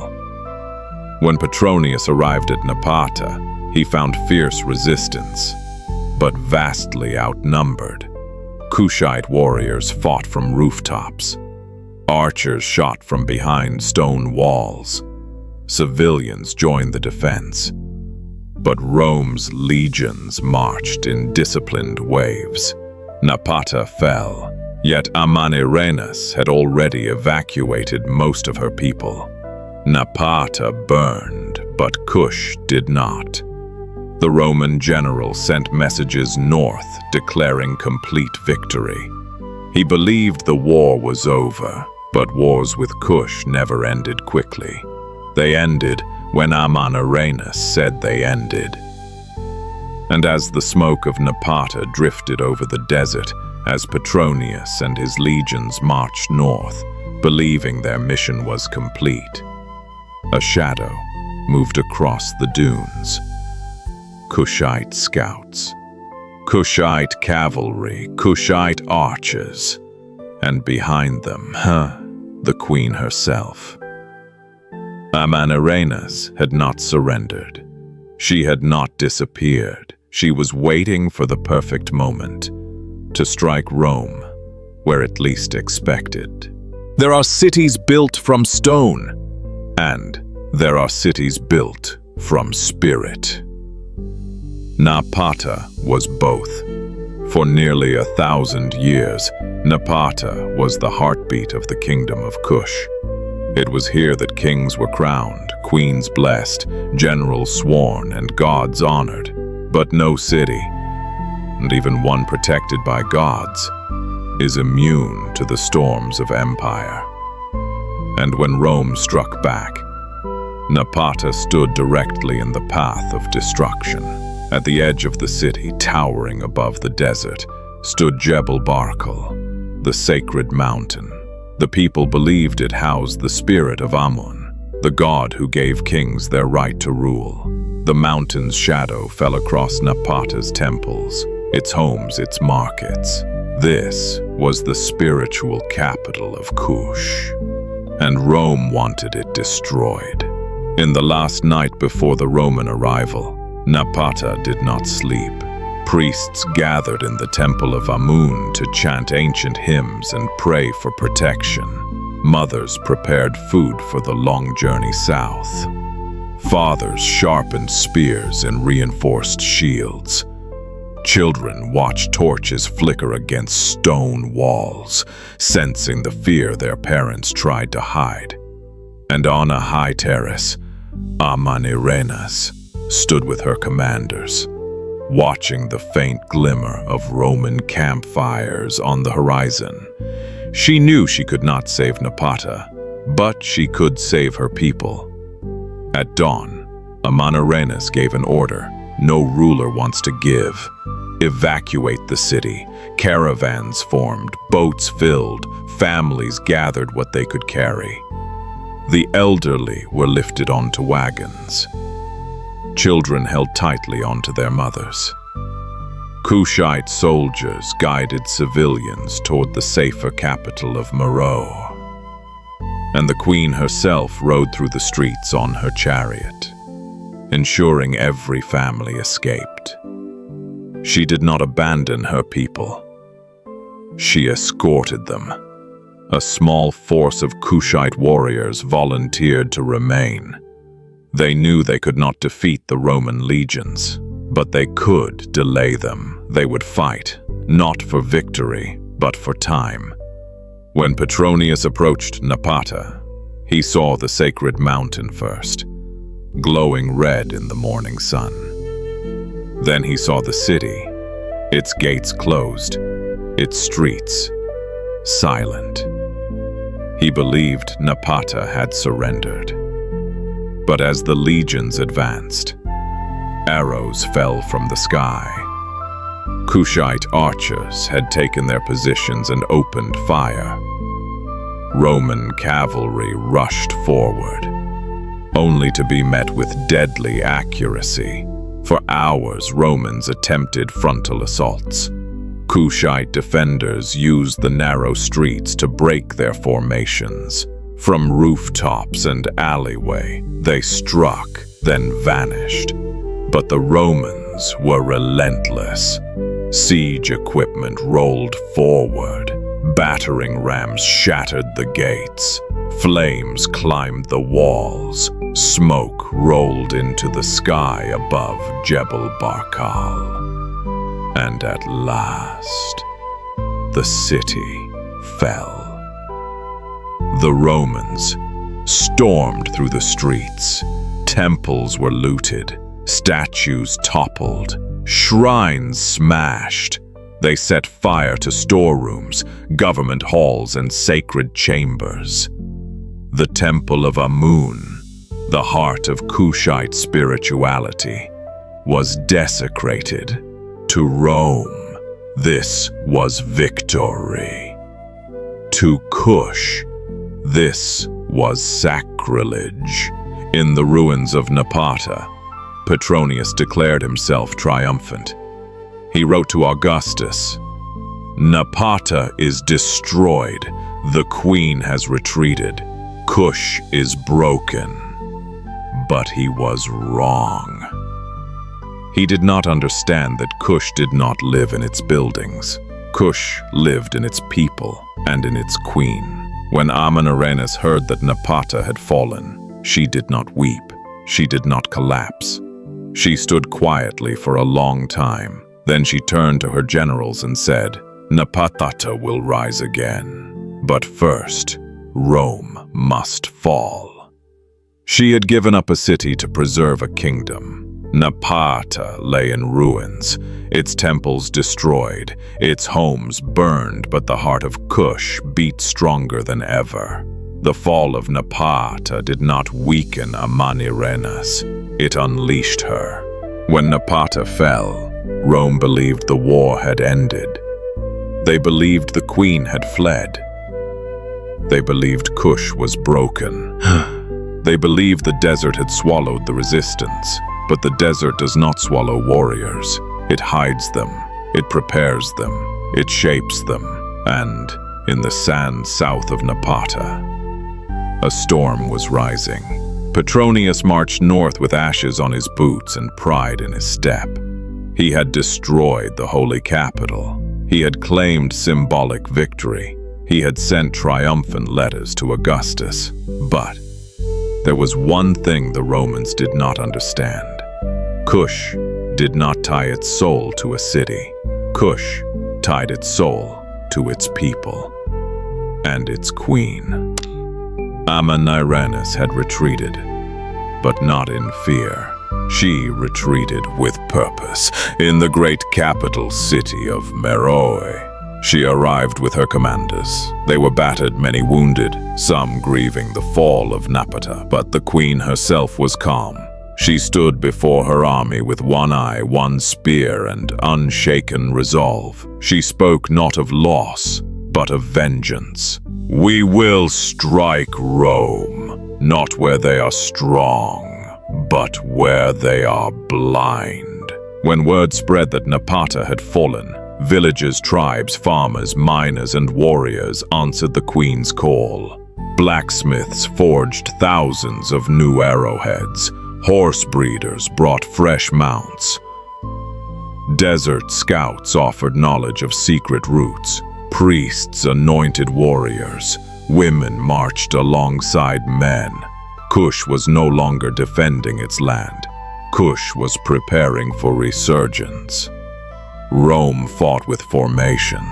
When Petronius arrived at Napata, he found fierce resistance, but vastly outnumbered. Kushite warriors fought from rooftops. Archers shot from behind stone walls. Civilians joined the defense. But Rome's legions marched in disciplined waves. Napata fell, yet Amanarainus had already evacuated most of her people. Napata burned, but Kush did not. The Roman general sent messages north declaring complete victory. He believed the war was over, but wars with Kush never ended quickly. They ended when Amanarainus said they ended. And as the smoke of Napata drifted over the desert, as Petronius and his legions marched north, believing their mission was complete, a shadow moved across the dunes. Kushite scouts, Kushite cavalry, Kushite archers, and behind them, the queen herself. Amanarainus had not surrendered. She had not disappeared. She was waiting for the perfect moment to strike Rome, where it least expected. There are cities built from stone, and there are cities built from spirit. Napata was both. For nearly 1,000 years, Napata was the heartbeat of the Kingdom of Kush. It was here that kings were crowned, queens blessed, generals sworn, and gods honored. But no city, and even one protected by gods, is immune to the storms of empire. And when Rome struck back, Napata stood directly in the path of destruction. At the edge of the city, towering above the desert, stood Jebel Barkal, the sacred mountain. The people believed it housed the spirit of Amun, the god who gave kings their right to rule. The mountain's shadow fell across Napata's temples, its homes, its markets. This was the spiritual capital of Kush, and Rome wanted it destroyed. In the last night before the Roman arrival, Napata did not sleep. Priests gathered in the temple of Amun to chant ancient hymns and pray for protection. Mothers prepared food for the long journey south. Fathers sharpened spears and reinforced shields. Children watched torches flicker against stone walls, sensing the fear their parents tried to hide. And on a high terrace, Amanarainus stood with her commanders, watching the faint glimmer of Roman campfires on the horizon. She knew she could not save Napata, but she could save her people. At dawn, Amanarainus gave an order. no ruler wants to give. Evacuate the city. Caravans formed, boats filled, families gathered what they could carry. The elderly were lifted onto wagons. Children held tightly onto their mothers. Kushite soldiers guided civilians toward the safer capital of Meroe. And the queen herself rode through the streets on her chariot, ensuring every family escaped. She did not abandon her people. She escorted them. A small force of Kushite warriors volunteered to remain. They knew they could not defeat the Roman legions, but they could delay them. They would fight, not for victory, but for time. When Petronius approached Napata, he saw the sacred mountain first, glowing red in the morning sun. Then he saw the city, its gates closed, its streets silent. He believed Napata had surrendered. But as the legions advanced, arrows fell from the sky. Kushite archers had taken their positions and opened fire. Roman cavalry rushed forward, only to be met with deadly accuracy. For hours, Romans attempted frontal assaults. Kushite defenders used the narrow streets to break their formations. From rooftops and alleyway, they struck, then vanished. But the Romans were relentless. Siege equipment rolled forward. Battering rams shattered the gates. Flames climbed the walls. Smoke rolled into the sky above Jebel Barkal. And at last, the city fell. The Romans stormed through the streets. Temples were looted, statues toppled, shrines smashed. They set fire to storerooms, government halls, and sacred chambers. The Temple of Amun, the heart of Kushite spirituality, was desecrated. To Rome, this was victory. To Kush, this was sacrilege. In the ruins of Napata, Petronius declared himself triumphant. He wrote to Augustus, "Napata is destroyed. The queen has retreated. Kush is broken." But he was wrong. He did not understand that Kush did not live in its buildings. Kush lived in its people and in its queen. When Amenarrenas heard that Napata had fallen, she did not weep. She did not collapse. She stood quietly for a long time. Then she turned to her generals and said, "Napata will rise again. But first, Rome must fall." She had given up a city to preserve a kingdom. Napata lay in ruins, its temples destroyed, its homes burned, but the heart of Kush beat stronger than ever. The fall of Napata did not weaken Amenarrenas, it unleashed her. When Napata fell, Rome believed the war had ended. They believed the queen had fled. They believed Kush was broken. They believed the desert had swallowed the resistance. But the desert does not swallow warriors. It hides them, it prepares them, it shapes them. And in the sand south of Napata, a storm was rising. Petronius marched north with ashes on his boots and pride in his step. He had destroyed the holy capital. He had claimed symbolic victory. He had sent triumphant letters to Augustus. But there was one thing the Romans did not understand. Kush did not tie its soul to a city. Kush tied its soul to its people and its queen. Amenarrenas had retreated, but not in fear. She retreated with purpose. In the great capital city of Meroe, she arrived with her commanders. They were battered, many wounded, some grieving the fall of Napata, but the queen herself was calm. She stood before her army with one eye, one spear, and unshaken resolve. She spoke not of loss, but of vengeance. "We will strike Rome, not where they are strong, but where they are blind." When word spread that Napata had fallen, villages, tribes, farmers, miners, and warriors answered the queen's call. Blacksmiths forged thousands of new arrowheads. Horse breeders brought fresh mounts. Desert scouts offered knowledge of secret routes. Priests anointed warriors. Women marched alongside men. Kush was no longer defending its land. Kush was preparing for resurgence. Rome fought with formation.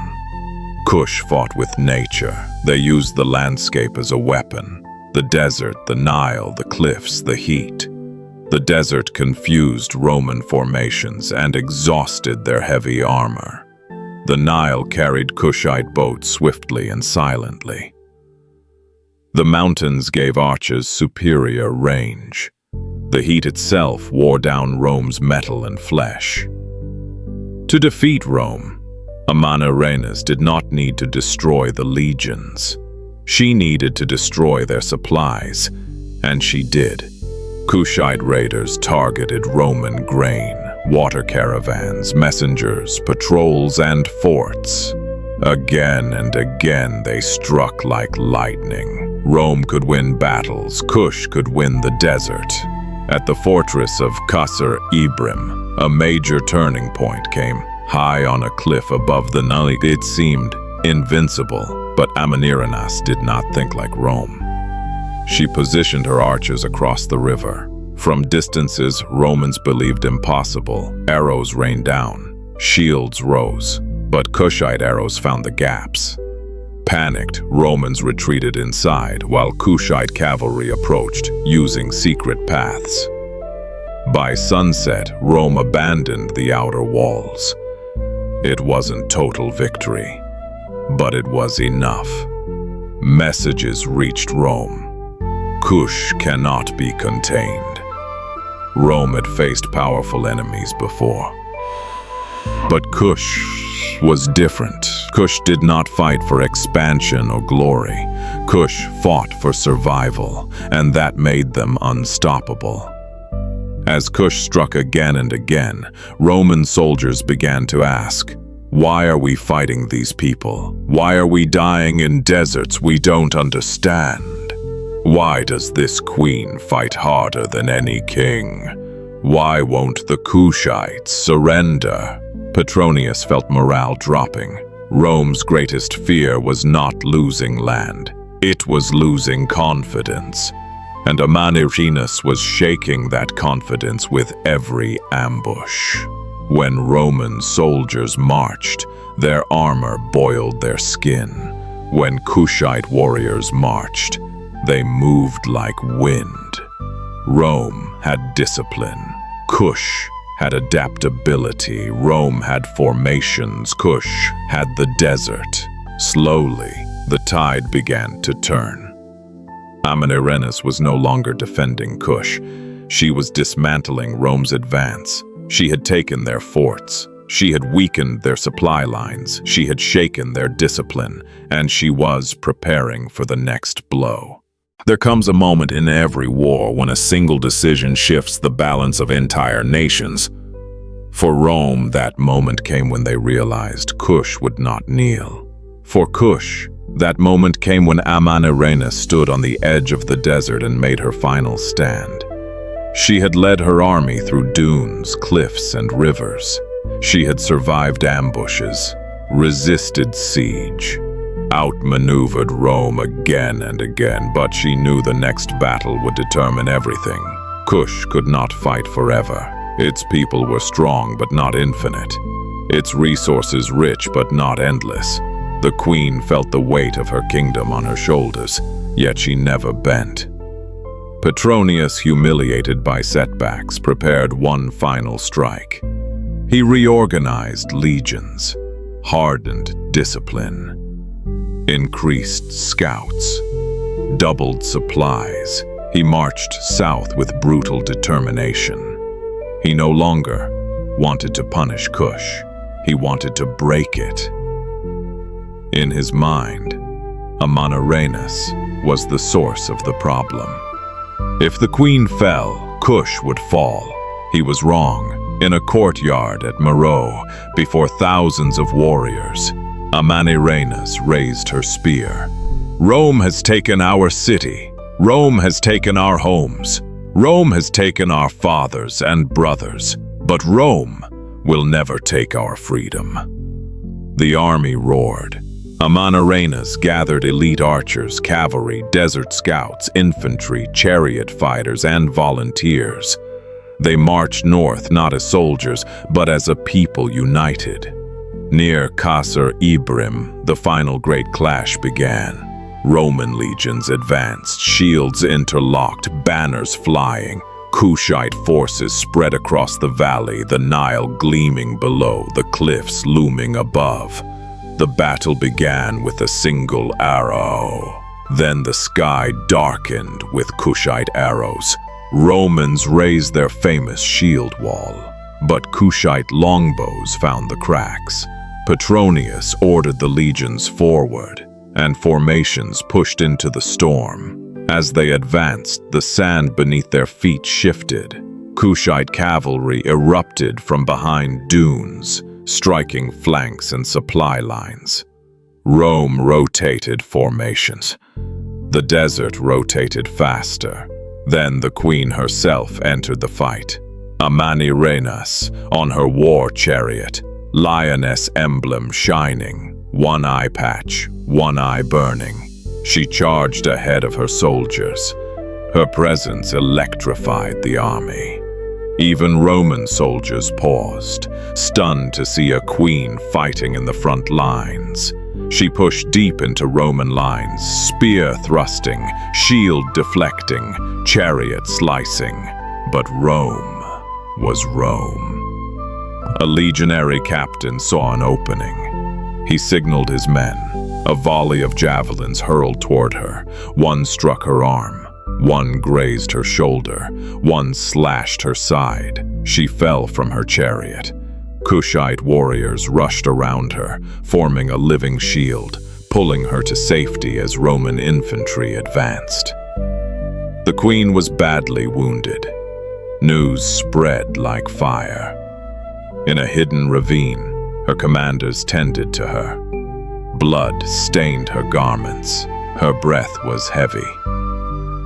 Kush fought with nature. They used the landscape as a weapon. The desert, the Nile, the cliffs, the heat. The desert confused Roman formations and exhausted their heavy armor. The Nile carried Kushite boats swiftly and silently. The mountains gave archers superior range. The heat itself wore down Rome's metal and flesh. To defeat Rome, Amanirenas did not need to destroy the legions. She needed to destroy their supplies, and she did. Kushite raiders targeted Roman grain, water caravans, messengers, patrols, and forts. Again and again they struck like lightning. Rome could win battles, Kush could win the desert. At the fortress of Qasr Ibrim, a major turning point came. High on a cliff above the Nile, it seemed invincible, but Amanirenas did not think like Rome. She positioned her archers across the river. From distances Romans believed impossible, arrows rained down, shields rose, but Kushite arrows found the gaps. Panicked, Romans retreated inside, while Kushite cavalry approached, using secret paths. By sunset, Rome abandoned the outer walls. It wasn't total victory, but it was enough. Messages reached Rome. Kush cannot be contained. Rome had faced powerful enemies before. But Kush was different. Kush did not fight for expansion or glory. Kush fought for survival, and that made them unstoppable. As Kush struck again and again, Roman soldiers began to ask, "Why are we fighting these people? Why are we dying in deserts we don't understand? Why does this queen fight harder than any king? Why won't the Kushites surrender?" Petronius felt morale dropping. Rome's greatest fear was not losing land. It was losing confidence. And Amanirenas was shaking that confidence with every ambush. When Roman soldiers marched, their armor boiled their skin. When Kushite warriors marched, they moved like wind. Rome had discipline. Kush had adaptability. Rome had formations. Kush had the desert. Slowly, the tide began to turn. Amanirenas was no longer defending Kush. She was dismantling Rome's advance. She had taken their forts. She had weakened their supply lines. She had shaken their discipline, and she was preparing for the next blow. There comes a moment in every war when a single decision shifts the balance of entire nations. For Rome, that moment came when they realized Kush would not kneel. For Kush, that moment came when Amanirenas stood on the edge of the desert and made her final stand. She had led her army through dunes, cliffs, and rivers. She had survived ambushes, resisted siege, outmaneuvered Rome again and again, but she knew the next battle would determine everything. Kush could not fight forever. Its people were strong but not infinite. Its resources rich but not endless. The queen felt the weight of her kingdom on her shoulders, yet she never bent. Petronius, humiliated by setbacks, prepared one final strike. He reorganized legions, hardened discipline, increased scouts, doubled supplies. He marched south with brutal determination. He no longer wanted to punish Kush. He wanted to break it. In his mind, Amanirenas was the source of the problem. If the queen fell, Kush would fall. He was wrong. In a courtyard at Meroe, before thousands of warriors, Amanirenas raised her spear. Rome has taken our city. Rome has taken our homes. Rome has taken our fathers and brothers. But Rome will never take our freedom. The army roared. Amanirenas gathered elite archers, cavalry, desert scouts, infantry, chariot fighters, and volunteers. They marched north not as soldiers, but as a people united. Near Qasr Ibrim, the final great clash began. Roman legions advanced, shields interlocked, banners flying. Kushite forces spread across the valley, the Nile gleaming below, the cliffs looming above. The battle began with a single arrow. Then the sky darkened with Kushite arrows. Romans raised their famous shield wall, but Kushite longbows found the cracks. Petronius ordered the legions forward, and formations pushed into the storm. As they advanced, the sand beneath their feet shifted. Kushite cavalry erupted from behind dunes, striking flanks and supply lines. Rome rotated formations. The desert rotated faster. Then the queen herself entered the fight. Amanirenas on her war chariot, lioness emblem shining, one eye patch, one eye burning. She charged ahead of her soldiers. Her presence electrified the army. Even Roman soldiers paused, stunned to see a queen fighting in the front lines. She pushed deep into Roman lines, spear thrusting, shield deflecting, chariot slicing. But Rome was Rome. A legionary captain saw an opening. He signaled his men. A volley of javelins hurled toward her. One struck her arm. One grazed her shoulder. One slashed her side. She fell from her chariot. Kushite warriors rushed around her, forming a living shield, pulling her to safety as Roman infantry advanced. The queen was badly wounded. News spread like fire. In a hidden ravine, her commanders tended to her. Blood stained her garments. Her breath was heavy.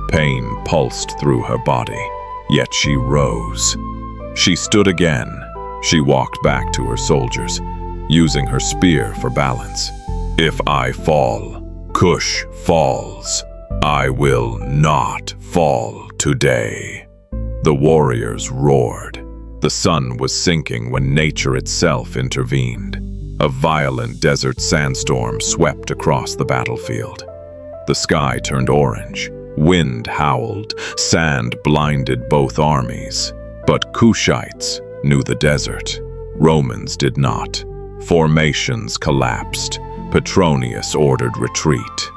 Pain pulsed through her body, yet she rose. She stood again. She walked back to her soldiers, using her spear for balance. If I fall, Kush falls. I will not fall today. The warriors roared. The sun was sinking when nature itself intervened. A violent desert sandstorm swept across the battlefield. The sky turned orange. Wind howled. Sand blinded both armies. But Kushites knew the desert. Romans did not. Formations collapsed. Petronius ordered retreat.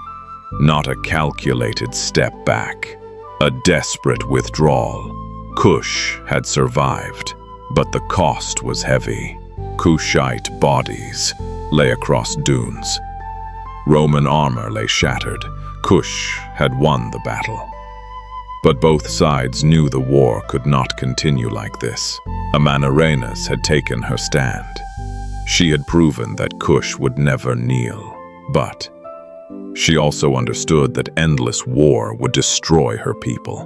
Not a calculated step back. A desperate withdrawal. Kush had survived, but the cost was heavy. Kushite bodies lay across dunes. Roman armor lay shattered. Kush had won the battle. But both sides knew the war could not continue like this. Amanirenas had taken her stand. She had proven that Kush would never kneel. But she also understood that endless war would destroy her people.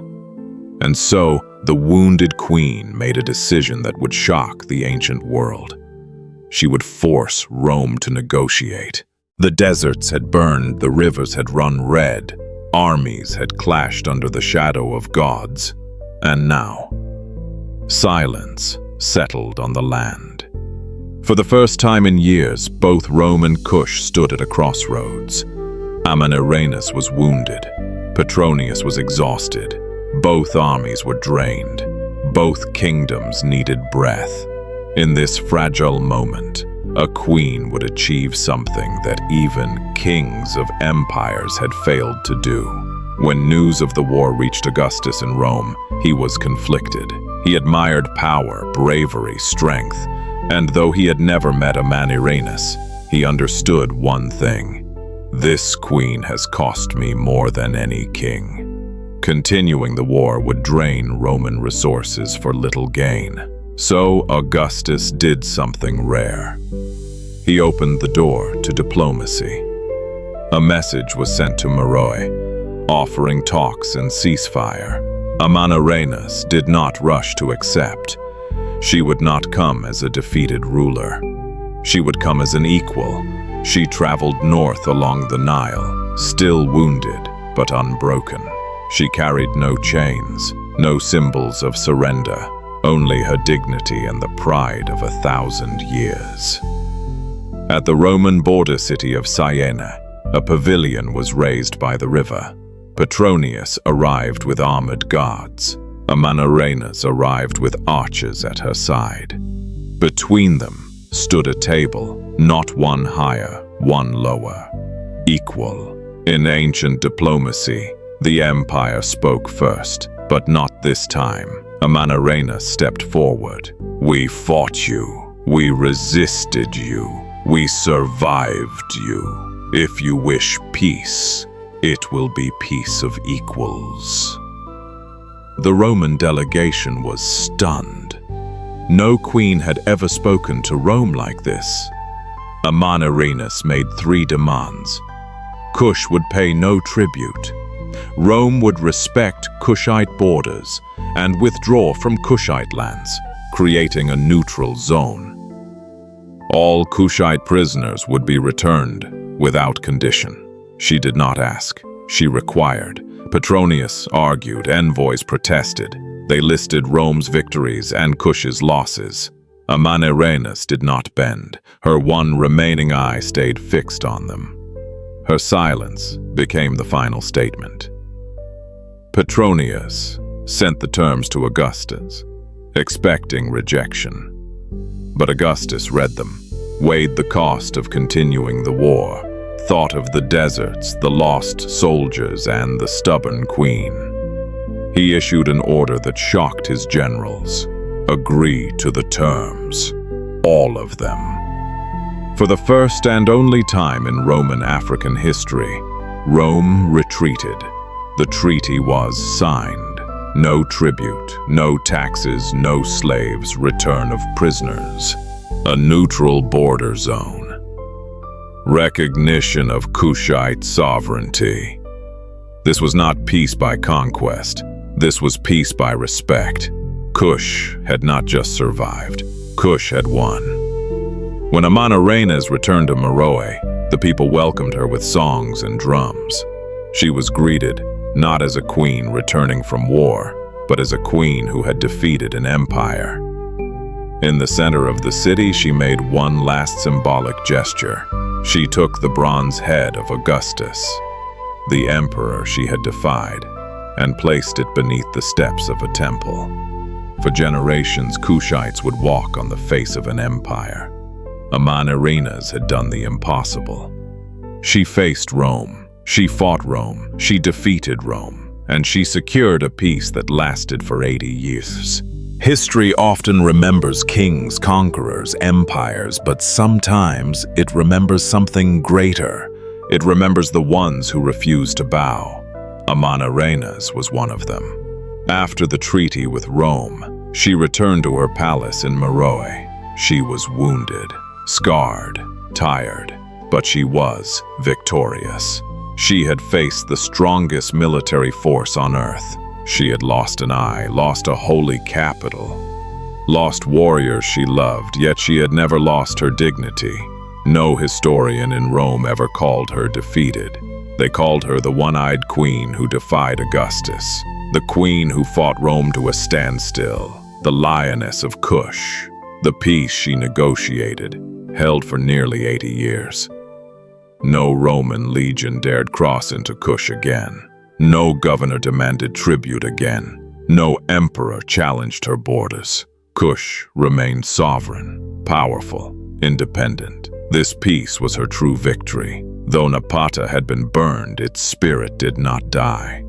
And so, the wounded queen made a decision that would shock the ancient world. She would force Rome to negotiate. The deserts had burned, the rivers had run red, armies had clashed under the shadow of gods, and now, silence settled on the land. For the first time in years, both Rome and Kush stood at a crossroads. Amanirenas was wounded. Petronius was exhausted. Both armies were drained. Both kingdoms needed breath. In this fragile moment, a queen would achieve something that even kings of empires had failed to do. When news of the war reached Augustus in Rome, he was conflicted. He admired power, bravery, strength, and though he had never met Amanirenas, he understood one thing: this queen has cost me more than any king. Continuing the war would drain Roman resources for little gain. So Augustus did something rare. He opened the door to diplomacy. A message was sent to Meroe, offering talks and ceasefire. Amanirenas did not rush to accept. She would not come as a defeated ruler. She would come as an equal. She traveled north along the Nile, still wounded but unbroken. She carried no chains, no symbols of surrender, only her dignity and the pride of 1,000 years. At the Roman border city of Siena, a pavilion was raised by the river. Petronius arrived with armored guards. Amanirenas arrived with archers at her side. Between them stood a table, not one higher, one lower. Equal. In ancient diplomacy, the empire spoke first, but not this time. Amanirenas stepped forward. We fought you. We resisted you. We survived you. If you wish peace, it will be peace of equals. The Roman delegation was stunned. No queen had ever spoken to Rome like this. Amanirenas made 3 demands. Kush would pay no tribute. Rome would respect Kushite borders and withdraw from Kushite lands, creating a neutral zone. All Kushite prisoners would be returned without condition. She did not ask, she required. Petronius argued, envoys protested. They listed Rome's victories and Kush's losses. Amanirenas did not bend. Her one remaining eye stayed fixed on them. Her silence became the final statement. Petronius sent the terms to Augustus, expecting rejection. But Augustus read them, weighed the cost of continuing the war, thought of the deserts, the lost soldiers, and the stubborn queen. He issued an order that shocked his generals. Agree to the terms. All of them. For the first and only time in Roman African history, Rome retreated. The treaty was signed. No tribute, no taxes, no slaves, return of prisoners. A neutral border zone. Recognition of Kushite sovereignty. This was not peace by conquest. This was peace by respect. Kush had not just survived. Kush had won. When Amanirenas returned to Meroe, the people welcomed her with songs and drums. She was greeted not as a queen returning from war, but as a queen who had defeated an empire. In the center of the city, she made one last symbolic gesture. She took the bronze head of Augustus, the emperor she had defied, and placed it beneath the steps of a temple. For generations, Kushites would walk on the face of an empire. Amanirenas had done the impossible. She faced Rome, she fought Rome, she defeated Rome, and she secured a peace that lasted for 80 years. History often remembers kings, conquerors, empires, but sometimes it remembers something greater. It remembers the ones who refused to bow. Amanirenas was one of them. After the treaty with Rome, she returned to her palace in Meroe. She was wounded, scarred, tired, but she was victorious. She had faced the strongest military force on earth. She had lost an eye, lost a holy capital, lost warriors she loved, yet she had never lost her dignity. No historian in Rome ever called her defeated. They called her the one-eyed queen who defied Augustus, the queen who fought Rome to a standstill, the lioness of Kush. The peace she negotiated held for nearly 80 years. No Roman legion dared cross into Kush again. No governor demanded tribute again. No emperor challenged her borders. Kush remained sovereign, powerful, independent. This peace was her true victory. Though Napata had been burned, its spirit did not die.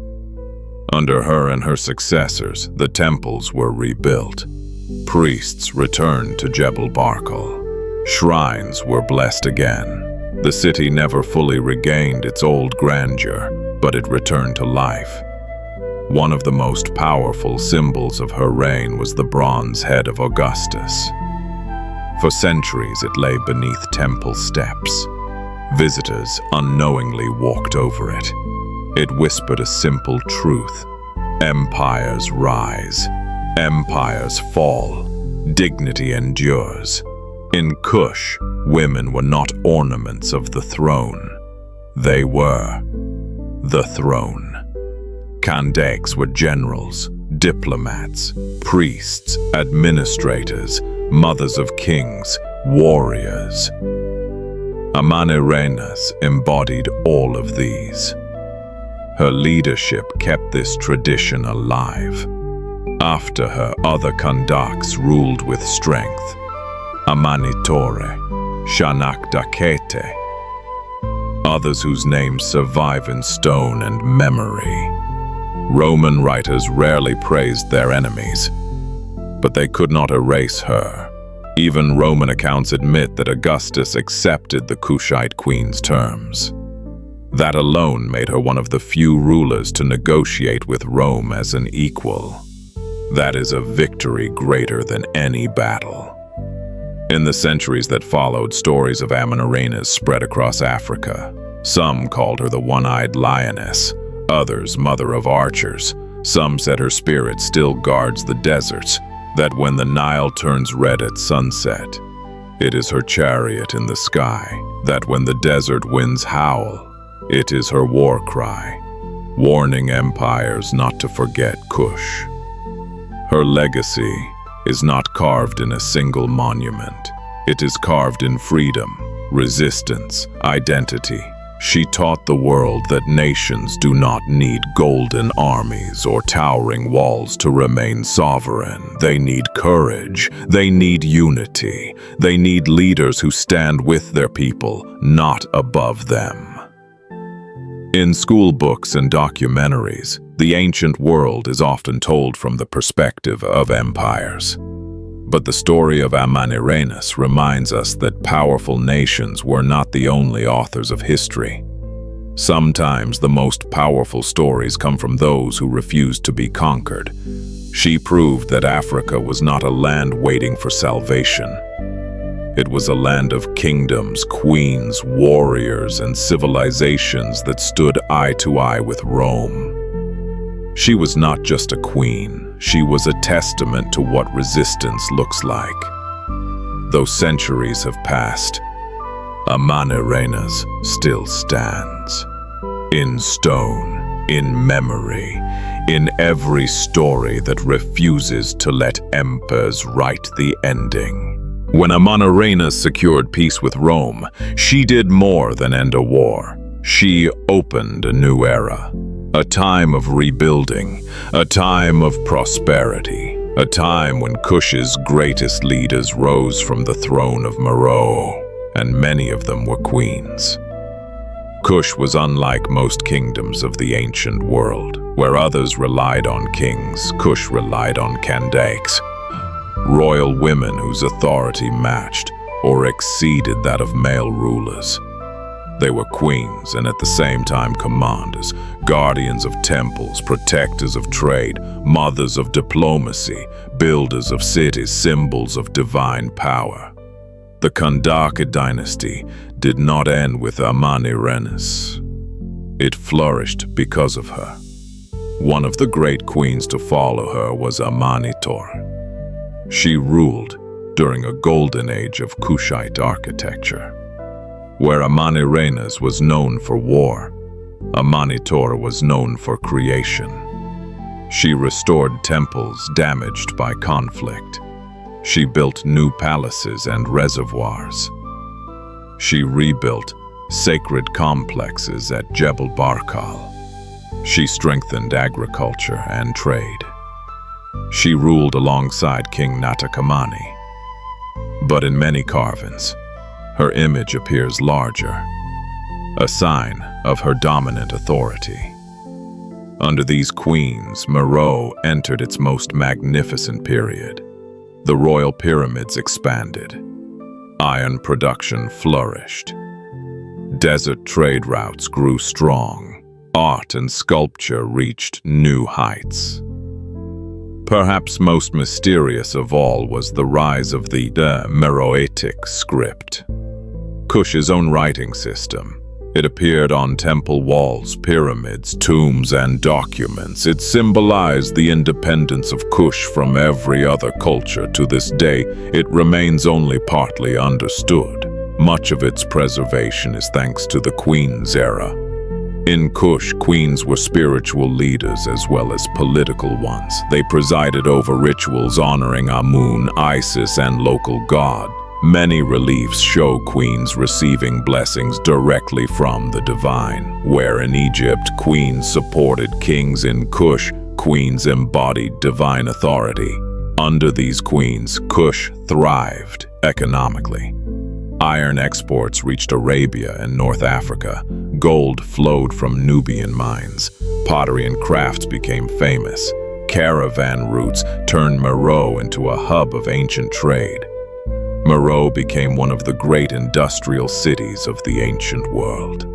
Under her and her successors, the temples were rebuilt. Priests returned to Jebel Barkal. Shrines were blessed again. The city never fully regained its old grandeur, but it returned to life. One of the most powerful symbols of her reign was the bronze head of Augustus. For centuries it lay beneath temple steps. Visitors unknowingly walked over it. It whispered a simple truth: empires rise, empires fall, dignity endures. In Kush, women were not ornaments of the throne. They were the throne. Kandaks were generals, diplomats, priests, administrators, mothers of kings, warriors. Amanirenas embodied all of these. Her leadership kept this tradition alive. After her, other Kandaks ruled with strength: Amanitore, Shanakdakete, others whose names survive in stone and memory. Roman writers rarely praised their enemies, but they could not erase her. Even Roman accounts admit that Augustus accepted the Kushite queen's terms. That alone made her one of the few rulers to negotiate with Rome as an equal. That is a victory greater than any battle. In the centuries that followed, stories of Amanirenas spread across Africa. Some called her the one-eyed lioness, others mother of archers. Some said her spirit still guards the deserts, that when the Nile turns red at sunset, it is her chariot in the sky, that when the desert winds howl, it is her war cry, warning empires not to forget Kush. Her legacy is not carved in a single monument. It is carved in freedom, resistance, identity. She taught the world that nations do not need golden armies or towering walls to remain sovereign. They need courage. They need unity. They need leaders who stand with their people, not above them. In school books and documentaries, the ancient world is often told from the perspective of empires. But the story of Amanirenas reminds us that powerful nations were not the only authors of history. Sometimes the most powerful stories come from those who refused to be conquered. She proved that Africa was not a land waiting for salvation. It was a land of kingdoms, queens, warriors, and civilizations that stood eye to eye with Rome. She was not just a queen. She was a testament to what resistance looks like. Though centuries have passed, Amanirenas still stands. In stone, in memory, in every story that refuses to let empires write the ending. When Amanirenas secured peace with Rome, she did more than end a war. She opened a new era. A time of rebuilding, a time of prosperity, a time when Kush's greatest leaders rose from the throne of Meroe, and many of them were queens. Kush was unlike most kingdoms of the ancient world, where others relied on kings. Kush relied on Kandaks, royal women whose authority matched or exceeded that of male rulers. They were queens and at the same time commanders, guardians of temples, protectors of trade, mothers of diplomacy, builders of cities, symbols of divine power. The Kandaka dynasty did not end with Amanirenas. It flourished because of her. One of the great queens to follow her was Amanitore. She ruled during a golden age of Kushite architecture. Where Amanirenas was known for war, Amanitore was known for creation. She restored temples damaged by conflict. She built new palaces and reservoirs. She rebuilt sacred complexes at Jebel Barkal. She strengthened agriculture and trade. She ruled alongside King Natakamani. But in many carvings, her image appears larger, a sign of her dominant authority. Under these queens, Meroe entered its most magnificent period. The royal pyramids expanded. Iron production flourished. Desert trade routes grew strong. Art and sculpture reached new heights. Perhaps most mysterious of all was the rise of the Meroitic script, Kush's own writing system. It appeared on temple walls, pyramids, tombs, and documents. It symbolized the independence of Kush from every other culture. To this day, it remains only partly understood. Much of its preservation is thanks to the Queen's era. In Kush, queens were spiritual leaders as well as political ones. They presided over rituals honoring Amun, Isis, and local god. Many reliefs show queens receiving blessings directly from the divine. Where in Egypt, queens supported kings, in Kush, queens embodied divine authority. Under these queens, Kush thrived economically. Iron exports reached Arabia and North Africa. Gold flowed from Nubian mines. Pottery and crafts became famous. Caravan routes turned Meroe into a hub of ancient trade. Meroe became one of the great industrial cities of the ancient world.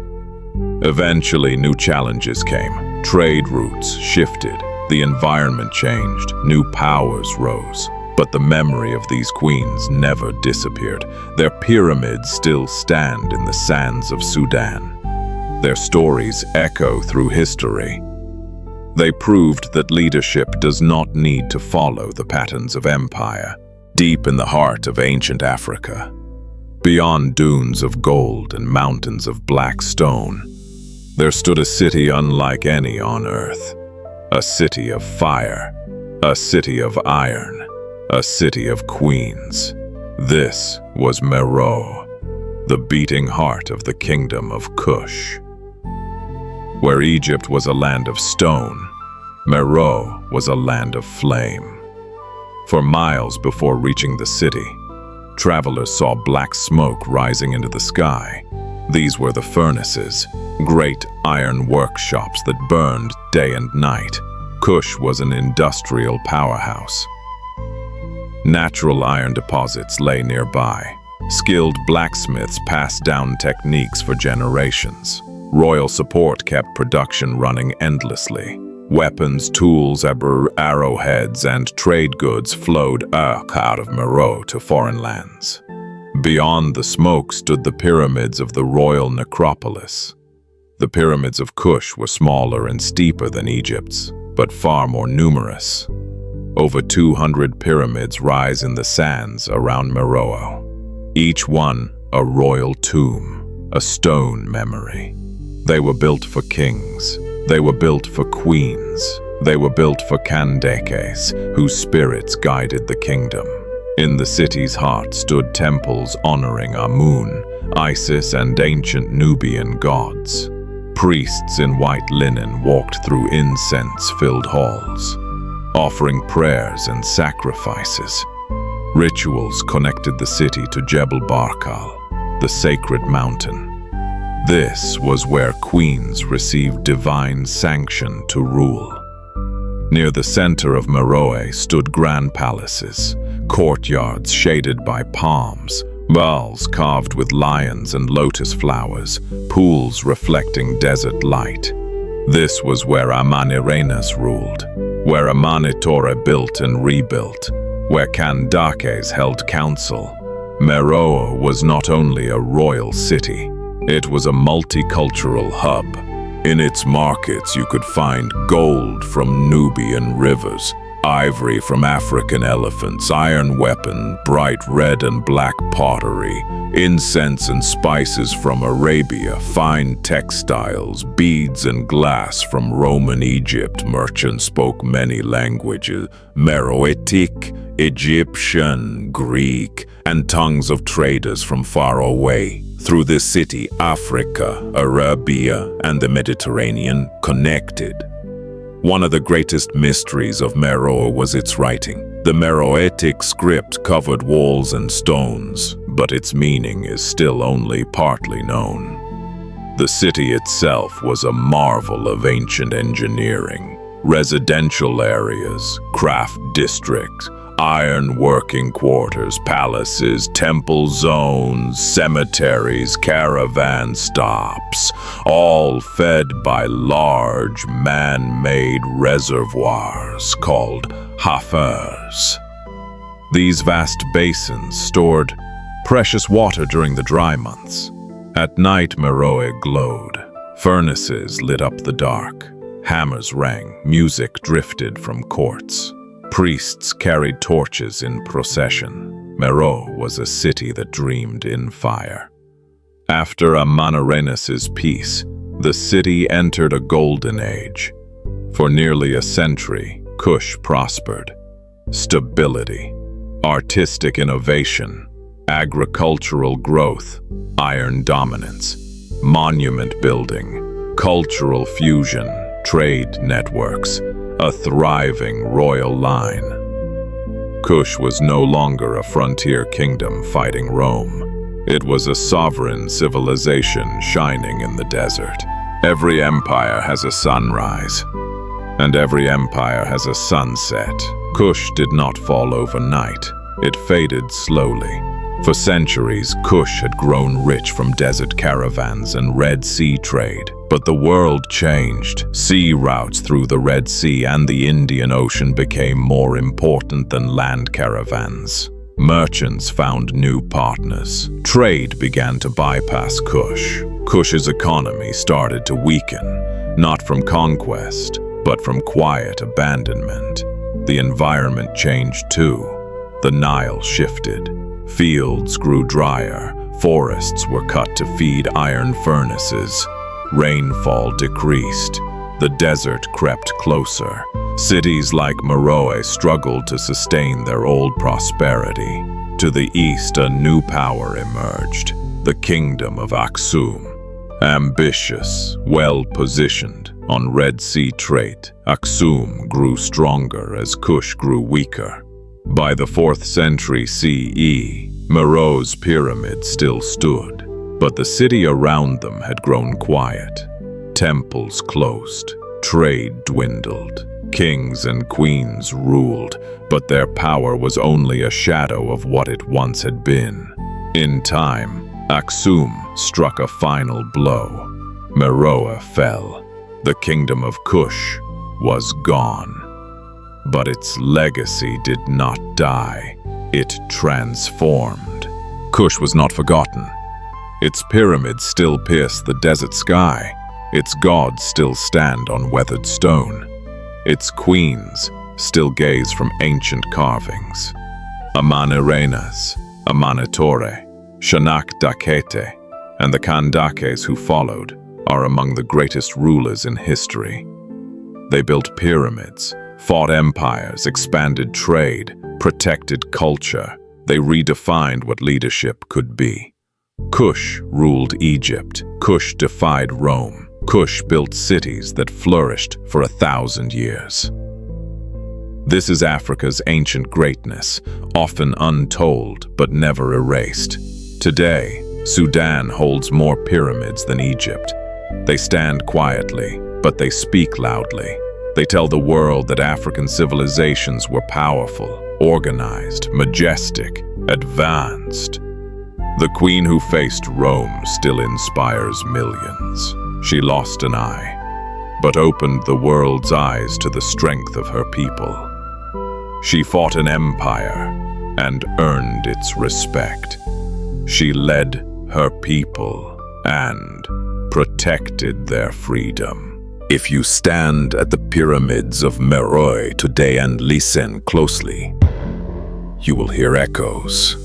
Eventually, new challenges came. Trade routes shifted. The environment changed. New powers rose. But the memory of these queens never disappeared. Their pyramids still stand in the sands of Sudan. Their stories echo through history. They proved that leadership does not need to follow the patterns of empire. Deep in the heart of ancient Africa, beyond dunes of gold and mountains of black stone, there stood a city unlike any on earth. A city of fire, a city of iron, a city of queens. This was Meroe, the beating heart of the Kingdom of Kush. Where Egypt was a land of stone, Meroe was a land of flame. For miles before reaching the city, travelers saw black smoke rising into the sky. These were the furnaces, great iron workshops that burned day and night. Kush was an industrial powerhouse. Natural iron deposits lay nearby. Skilled blacksmiths passed down techniques for generations. Royal support kept production running endlessly. Weapons, tools, arrowheads, and trade goods flowed out of Meroe to foreign lands. Beyond the smoke stood the pyramids of the royal necropolis. The pyramids of Kush were smaller and steeper than Egypt's, but far more numerous. Over 200 pyramids rise in the sands around Meroe. Each one a royal tomb, a stone memory. They were built for kings. They were built for queens. They were built for Kandekes, whose spirits guided the kingdom. In the city's heart stood temples honoring Amun, Isis, and ancient Nubian gods. Priests in white linen walked through incense-filled halls, offering prayers and sacrifices. Rituals connected the city to Jebel Barkal, the sacred mountain. This was where queens received divine sanction to rule. Near the center of Meroe stood grand palaces, courtyards shaded by palms, walls carved with lions and lotus flowers, pools reflecting desert light. This was where Amanirenas ruled, where Amanitore built and rebuilt, where Kandakes held council. Meroe was not only a royal city, it was a multicultural hub. In its markets you could find gold from Nubian rivers, ivory from African elephants, iron weapon, bright red and black pottery, incense and spices from Arabia, fine textiles, beads and glass from Roman Egypt. Merchants spoke many languages: Meroitic, Egyptian, Greek, and tongues of traders from far away. Through this city, Africa, Arabia, and the Mediterranean connected. One of the greatest mysteries of Meroe was its writing. The Meroitic script covered walls and stones, but its meaning is still only partly known. The city itself was a marvel of ancient engineering. Residential areas, craft districts, iron working quarters, palaces, temple zones, cemeteries, caravan stops, all fed by large man-made reservoirs called hafers. These vast basins stored precious water during the dry months. At night, Meroe glowed. Furnaces lit up the dark. Hammers rang. Music drifted from courts. Priests carried torches in procession. Meroe was a city that dreamed in fire. After Amanirenas' peace, the city entered a golden age. For nearly a century, Kush prospered. Stability, artistic innovation, agricultural growth, iron dominance, monument building, cultural fusion, trade networks, a thriving royal line. Kush was no longer a frontier kingdom fighting Rome. It was a sovereign civilization shining in the desert. Every empire has a sunrise, and every empire has a sunset. Kush did not fall overnight. It faded slowly. For centuries, Kush had grown rich from desert caravans and Red Sea trade. But the world changed. Sea routes through the Red Sea and the Indian Ocean became more important than land caravans. Merchants found new partners. Trade began to bypass Kush. Kush's economy started to weaken, not from conquest, but from quiet abandonment. The environment changed too. The Nile shifted. Fields grew drier, forests were cut to feed iron furnaces, rainfall decreased, the desert crept closer. Cities like Meroe struggled to sustain their old prosperity. To the east, a new power emerged, the Kingdom of Aksum. Ambitious, well-positioned on Red Sea trade, Aksum grew stronger as Kush grew weaker. By the 4th century CE, Meroe's pyramids still stood, but the city around them had grown quiet. Temples closed, trade dwindled, kings and queens ruled, but their power was only a shadow of what it once had been. In time, Aksum struck a final blow. Meroe fell. The Kingdom of Kush was gone. But its legacy did not die. It transformed. Kush was not forgotten. Its pyramids still pierce the desert sky. Its gods still stand on weathered stone. Its queens still gaze from ancient carvings. Amanirenas, Amanitore, Shanak Dakete, and the Kandakes who followed are among the greatest rulers in history. They built pyramids, fought empires, expanded trade, protected culture. They redefined what leadership could be. Kush ruled Egypt. Kush defied Rome. Kush built cities that flourished for 1,000 years. This is Africa's ancient greatness, often untold but never erased. Today, Sudan holds more pyramids than Egypt. They stand quietly, but they speak loudly. They tell the world that African civilizations were powerful, organized, majestic, advanced. The queen who faced Rome still inspires millions. She lost an eye, but opened the world's eyes to the strength of her people. She fought an empire and earned its respect. She led her people and protected their freedom. If you stand at the pyramids of Meroe today and listen closely, you will hear echoes.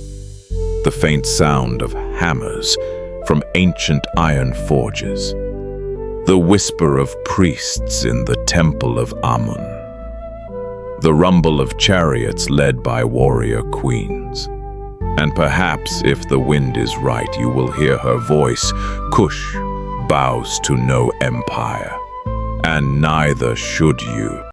The faint sound of hammers from ancient iron forges. The whisper of priests in the temple of Amun. The rumble of chariots led by warrior queens. And perhaps if the wind is right, you will hear her voice. Kush bows to no empire. And neither should you.